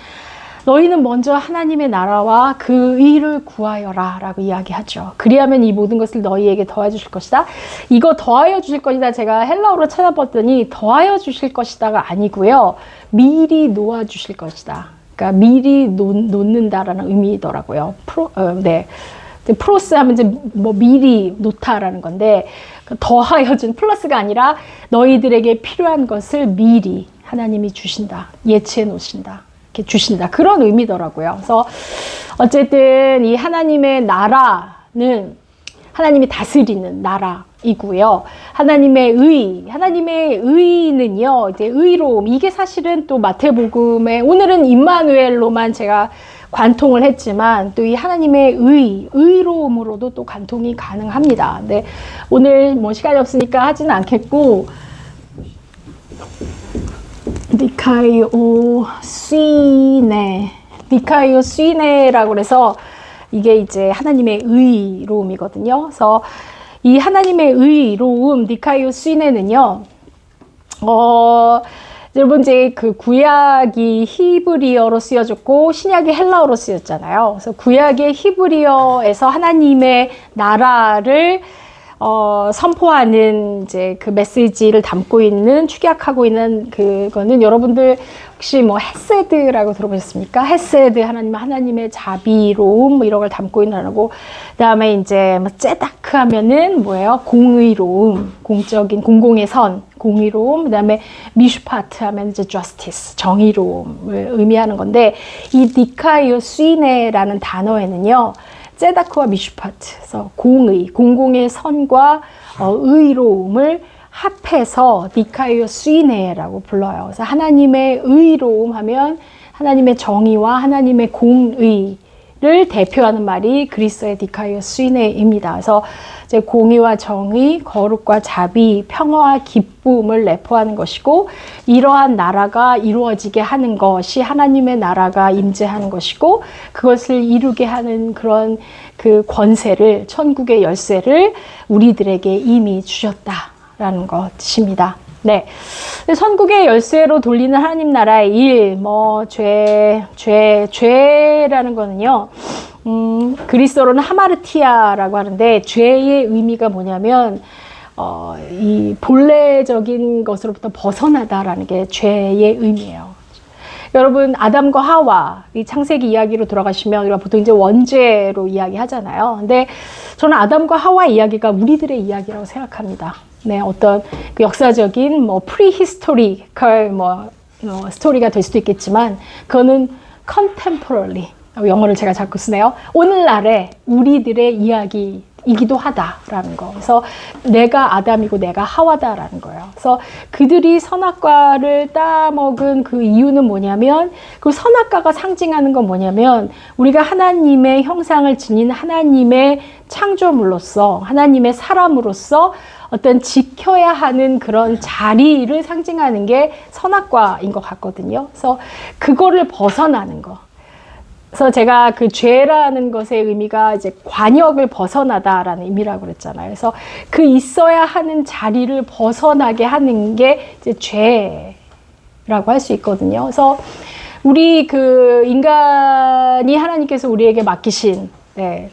너희는 먼저 하나님의 나라와 그 의를 구하여라 라고 이야기하죠. 그리하면 이 모든 것을 너희에게 더하여 주실 것이다. 이거 더하여 주실 것이다 제가 헬라어로 찾아봤더니 더하여 주실 것이다가 아니고요, 미리 놓아 주실 것이다. 그러니까 미리 놓는다라는 의미더라고요. 프로스 하면 이제 뭐 미리 놓다라는 건데, 더하여 준 플러스가 아니라 너희들에게 필요한 것을 미리 하나님이 주신다. 예치해 놓으신다. 이렇게 주신다. 그런 의미더라고요. 그래서 어쨌든 이 하나님의 나라는 하나님이 다스리는 나라이고요. 하나님의 의는요, 이제 의로움. 이게 사실은 또 마태복음에 오늘은 임마누엘로만 제가 관통을 했지만 또 이 하나님의 의로움으로도 또 관통이 가능합니다. 근데 오늘 뭐 시간이 없으니까 하지는 않겠고, 디카이오시네 니카이오 스위네라고 그래서 이게 이제 하나님의 의로움이거든요. 그래서 이 하나님의 의로움 니카이오 스위네는요. 여러분 이제 그 구약이 히브리어로 쓰여졌고 신약이 헬라어로 쓰였잖아요. 그래서 구약의 히브리어에서 하나님의 나라를 선포하는 이제 그 메시지를 담고 있는 축약하고 있는 그거는 여러분들 혹시 뭐 헤세드라고 들어보셨습니까? 헤세드 하나님의 자비로움 뭐 이런 걸 담고 있는 그다음에 이제 뭐 ጼ다크 하면은 뭐예요? 공의로움, 공적인 공공의 선, 공의로움. 그다음에 미슈파트 하면 이제 justice, 정의로움을 의미하는 건데 이 니카이오 스위네라는 단어에는요. ጼ다크와 미슈파트, 그래서 공의, 공공의 선과 의로움을 합해서 니카이오 스위네라고 불러요. 그래서 하나님의 의로움 하면 하나님의 정의와 하나님의 공의를 대표하는 말이 그리스어의 니카이오 스위네입니다. 그래서 이제 공의와 정의, 거룩과 자비, 평화와 기쁨을 내포하는 것이고 이러한 나라가 이루어지게 하는 것이 하나님의 나라가 임재하는 것이고 그것을 이루게 하는 그런 그 권세를 천국의 열쇠를 우리들에게 이미 주셨다라는 것입니다. 네. 천국의 열쇠로 돌리는 하나님 나라의 일, 죄라는 거는요, 그리스어로는 하마르티아라고 하는데, 죄의 의미가 뭐냐면, 이 본래적인 것으로부터 벗어나다라는 게 죄의 의미예요. 여러분, 아담과 하와, 이 창세기 이야기로 돌아가시면 우리가 보통 이제 원죄로 이야기하잖아요. 근데 저는 아담과 하와 이야기가 우리들의 이야기라고 생각합니다. 네, 어떤 그 역사적인 프리히스토리컬 스토리가 될 수도 있겠지만 그거는 contemporary, 영어를 제가 자꾸 쓰네요. 오늘날의 우리들의 이야기이기도 하다라는 거. 그래서 내가 아담이고 내가 하와다라는 거예요. 그래서 그들이 선악과를 따먹은 그 이유는 뭐냐면 그 선악과가 상징하는 건 뭐냐면 우리가 하나님의 형상을 지닌 하나님의 창조물로서 하나님의 사람으로서 어떤 지켜야 하는 그런 자리를 상징하는 게 선악과인 것 같거든요. 그래서 그거를 벗어나는 거. 그래서 제가 그 죄라는 것의 의미가 이제 관역을 벗어나다라는 의미라고 그랬잖아요. 그래서 그 있어야 하는 자리를 벗어나게 하는 게 이제 죄라고 할 수 있거든요. 그래서 우리 그 인간이 하나님께서 우리에게 맡기신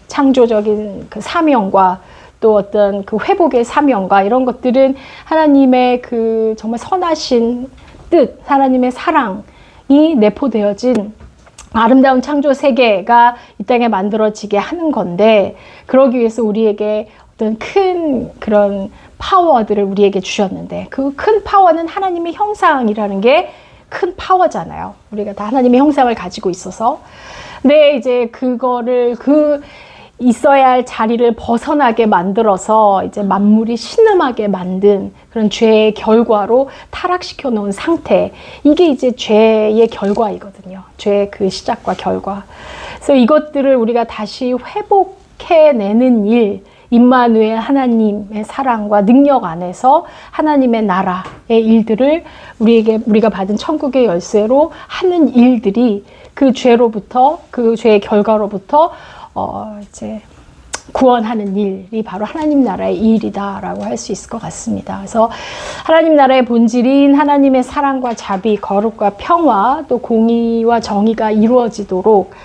창조적인 그 사명과 또 어떤 그 회복의 사명과 이런 것들은 하나님의 그 정말 선하신 뜻, 하나님의 사랑이 내포되어진 아름다운 창조 세계가 이 땅에 만들어지게 하는 건데 그러기 위해서 우리에게 어떤 큰 그런 파워들을 우리에게 주셨는데 그 큰 파워는 하나님의 형상이라는 게 큰 파워잖아요. 우리가 다 하나님의 형상을 가지고 있어서. 근데 이제 그거를 있어야 할 자리를 벗어나게 만들어서 이제 만물이 신음하게 만든 그런 죄의 결과로 타락시켜 놓은 상태. 이게 이제 죄의 결과이거든요. 죄의 그 시작과 결과. 그래서 이것들을 우리가 다시 회복해내는 일, 임마누엘 하나님의 사랑과 능력 안에서 하나님의 나라의 일들을 우리가 받은 천국의 열쇠로 하는 일들이 그 죄로부터, 그 죄의 결과로부터 이제 구원하는 일이 바로 하나님 나라의 일이다라고 할 수 있을 것 같습니다. 그래서 하나님 나라의 본질인 하나님의 사랑과 자비, 거룩과 평화, 또 공의와 정의가 이루어지도록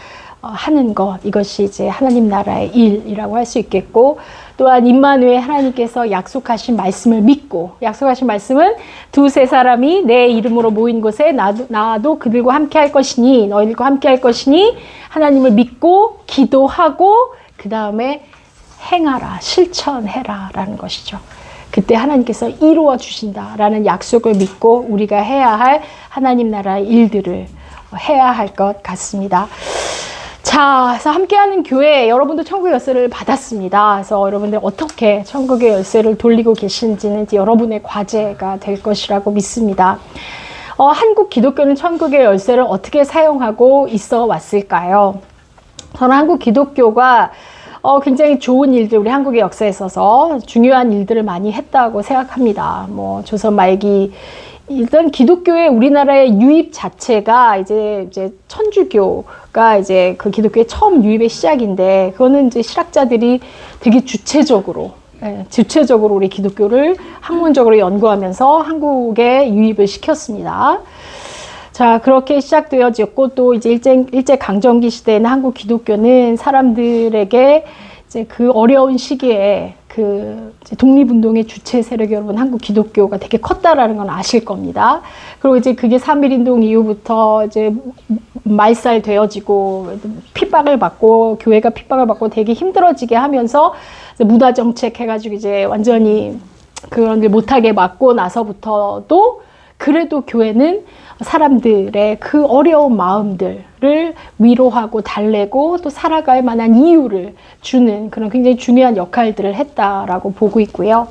하는 것, 이것이 이제 하나님 나라의 일이라고 할 수 있겠고, 또한 임마누엘 하나님께서 약속하신 말씀을 믿고, 약속하신 말씀은 두세 사람이 내 이름으로 모인 곳에 나도 그들과 함께 할 것이니, 너희들과 함께 할 것이니 하나님을 믿고 기도하고 그 다음에 행하라, 실천해라 라는 것이죠. 그때 하나님께서 이루어 주신다라는 약속을 믿고 우리가 해야 할 하나님 나라의 일들을 해야 할 것 같습니다. 자, 그래서 함께하는 교회, 여러분도 천국의 열쇠를 받았습니다. 그래서 여러분들 어떻게 천국의 열쇠를 돌리고 계신지는 이제 여러분의 과제가 될 것이라고 믿습니다. 한국 기독교는 천국의 열쇠를 어떻게 사용하고 있어 왔을까요? 저는 한국 기독교가 굉장히 좋은 일들, 우리 한국의 역사에 있어서 중요한 일들을 많이 했다고 생각합니다. 뭐 조선 말기 일단 기독교의 우리나라의 유입 자체가 이제 천주교가 이제 그 기독교의 처음 유입의 시작인데, 그거는 이제 실학자들이 되게 주체적으로 우리 기독교를 학문적으로 연구하면서 한국에 유입을 시켰습니다. 자, 그렇게 시작되어졌고, 또 이제 일제 강점기 시대에는 한국 기독교는 사람들에게 이제 그 어려운 시기에 그 독립운동의 주체 세력, 여러분 한국 기독교가 되게 컸다라는 건 아실 겁니다. 그리고 이제 그게 3.1운동 이후부터 이제 말살 되어지고 핍박을 받고, 교회가 핍박을 받고 되게 힘들어지게 하면서 무다 정책 해가지고 이제 완전히 그런 걸 못하게 막고 나서부터도 그래도 교회는 사람들의 그 어려운 마음들을 위로하고 달래고 또 살아갈 만한 이유를 주는 그런 굉장히 중요한 역할들을 했다라고 보고 있고요.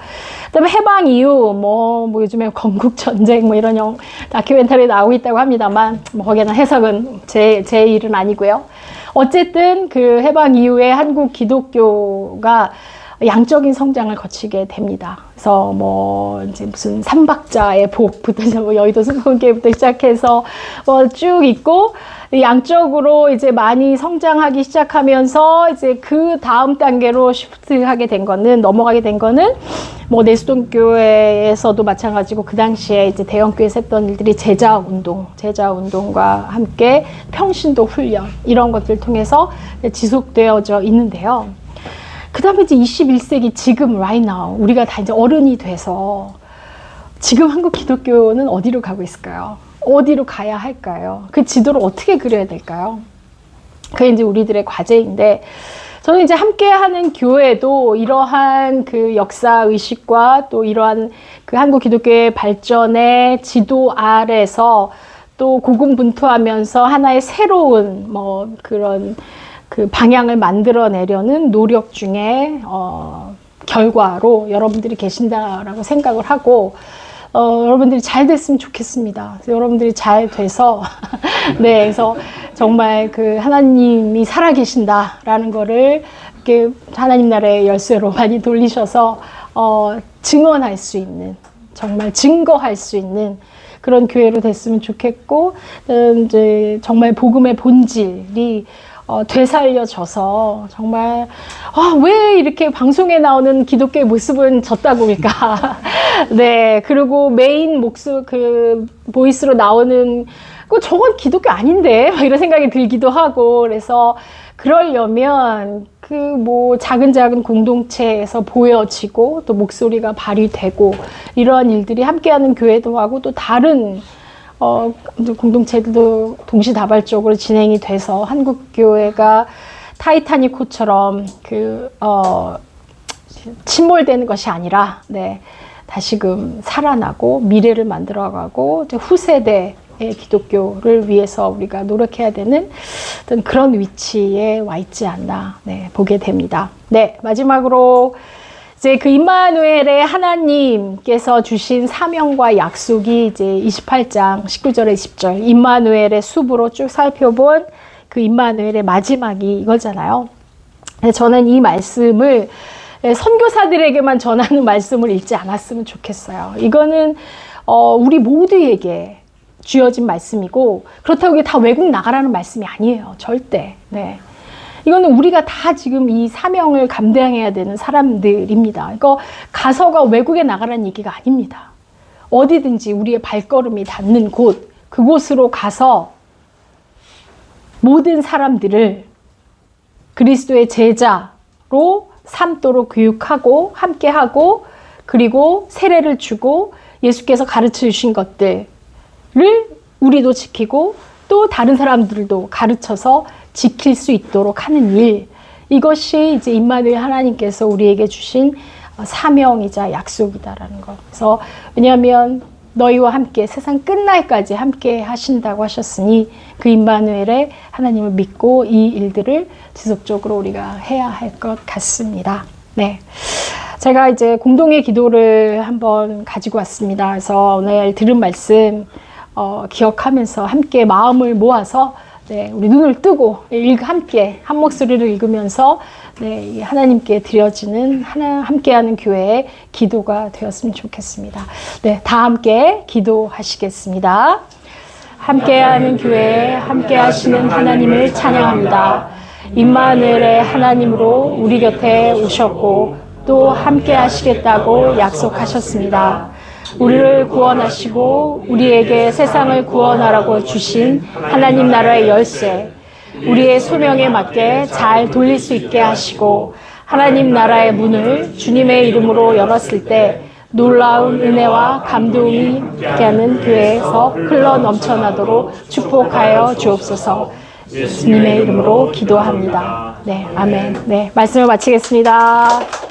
그다음에 해방 이후 뭐 요즘에 건국전쟁 뭐 이런 다큐멘터리 나오고 있다고 합니다만, 뭐 거기에는 해석은 제 일은 아니고요. 어쨌든 그 해방 이후에 한국 기독교가 양적인 성장을 거치게 됩니다. 그래서 뭐 이제 무슨 삼박자의 복부터 뭐 여의도 순복음교회부터 시작해서 뭐 쭉 있고, 양적으로 이제 많이 성장하기 시작하면서 이제 그 다음 단계로 넘어가게 된 거는 뭐 내수동 교회에서도 마찬가지고, 그 당시에 이제 대형 교회에서 했던 일들이 제자 운동과 함께 평신도 훈련 이런 것들을 통해서 지속되어져 있는데요. 그 다음에 이제 21세기 지금 right now 우리가 다 이제 어른이 돼서 지금 한국 기독교는 어디로 가고 있을까요? 어디로 가야 할까요? 그 지도를 어떻게 그려야 될까요? 그게 이제 우리들의 과제인데, 저는 이제 함께하는 교회도 이러한 그 역사 의식과 또 이러한 그 한국 기독교의 발전의 지도 아래서 또 고군분투하면서 하나의 새로운 뭐 그런 그 방향을 만들어내려는 노력 중에 결과로 여러분들이 계신다라고 생각을 하고, 여러분들이 잘 됐으면 좋겠습니다. 그래서 여러분들이 잘 돼서 네, 그래서 정말 그 하나님이 살아계신다라는 거를 이렇게 하나님 나라의 열쇠로 많이 돌리셔서 증언할 수 있는, 정말 증거할 수 있는 그런 교회로 됐으면 좋겠고, 이제 정말 복음의 본질이 되살려져서 정말 왜 이렇게 방송에 나오는 기독교의 모습은 졌다고일까? 네, 그리고 메인 보이스로 나오는 저건 기독교 아닌데 이런 생각이 들기도 하고, 그래서 그러려면 작은 공동체에서 보여지고 또 목소리가 발휘되고 이러한 일들이 함께하는 교회도 하고 또 다른 공동체들도 동시다발적으로 진행이 돼서 한국 교회가 타이타닉호처럼 침몰되는 것이 아니라 다시금 살아나고 미래를 만들어가고 후세대의 기독교를 위해서 우리가 노력해야 되는 어떤 그런 위치에 와 있지 않나 보게 됩니다. 마지막으로 이제 그 임마누엘의 하나님께서 주신 사명과 약속이 이제 28장 19절에 20절 임마누엘의 숲으로 쭉 살펴본 그 임마누엘의 마지막이 이거잖아요. 저는 이 말씀을 선교사들에게만 전하는 말씀을 읽지 않았으면 좋겠어요. 이거는 우리 모두에게 주어진 말씀이고, 그렇다고 이게 다 외국 나가라는 말씀이 아니에요. 절대. 이거는 우리가 다 지금 이 사명을 감당해야 되는 사람들입니다. 이거 가서가 외국에 나가라는 얘기가 아닙니다. 어디든지 우리의 발걸음이 닿는 곳, 그곳으로 가서 모든 사람들을 그리스도의 제자로 삼도록 교육하고 함께하고, 그리고 세례를 주고 예수께서 가르쳐 주신 것들을 우리도 지키고 또 다른 사람들도 가르쳐서 지킬 수 있도록 하는 일, 이것이 이제 임마누엘 하나님께서 우리에게 주신 사명이자 약속이다라는 것. 그래서 왜냐하면 너희와 함께 세상 끝날까지 함께 하신다고 하셨으니 그 임마누엘의 하나님을 믿고 이 일들을 지속적으로 우리가 해야 할 것 같습니다. 제가 이제 공동의 기도를 한번 가지고 왔습니다. 그래서 오늘 들은 말씀 기억하면서 함께 마음을 모아서 네, 우리 눈을 뜨고 함께 한 목소리를 읽으면서 네, 하나님께 드려지는 함께하는 교회의 기도가 되었으면 좋겠습니다. 네, 다 함께 기도하시겠습니다. 함께하는 교회에 함께하시는 하나님을 찬양합니다. 임마누엘의 하나님으로 우리 곁에 오셨고 또 함께하시겠다고 약속하셨습니다. 우리를 구원하시고 우리에게 세상을 구원하라고 주신 하나님 나라의 열쇠, 우리의 소명에 맞게 잘 돌릴 수 있게 하시고 하나님 나라의 문을 주님의 이름으로 열었을 때 놀라운 은혜와 감동이 함께하는 교회에서 흘러 넘쳐나도록 축복하여 주옵소서. 예수님의 이름으로 기도합니다. 네, 아멘. 네, 말씀을 마치겠습니다.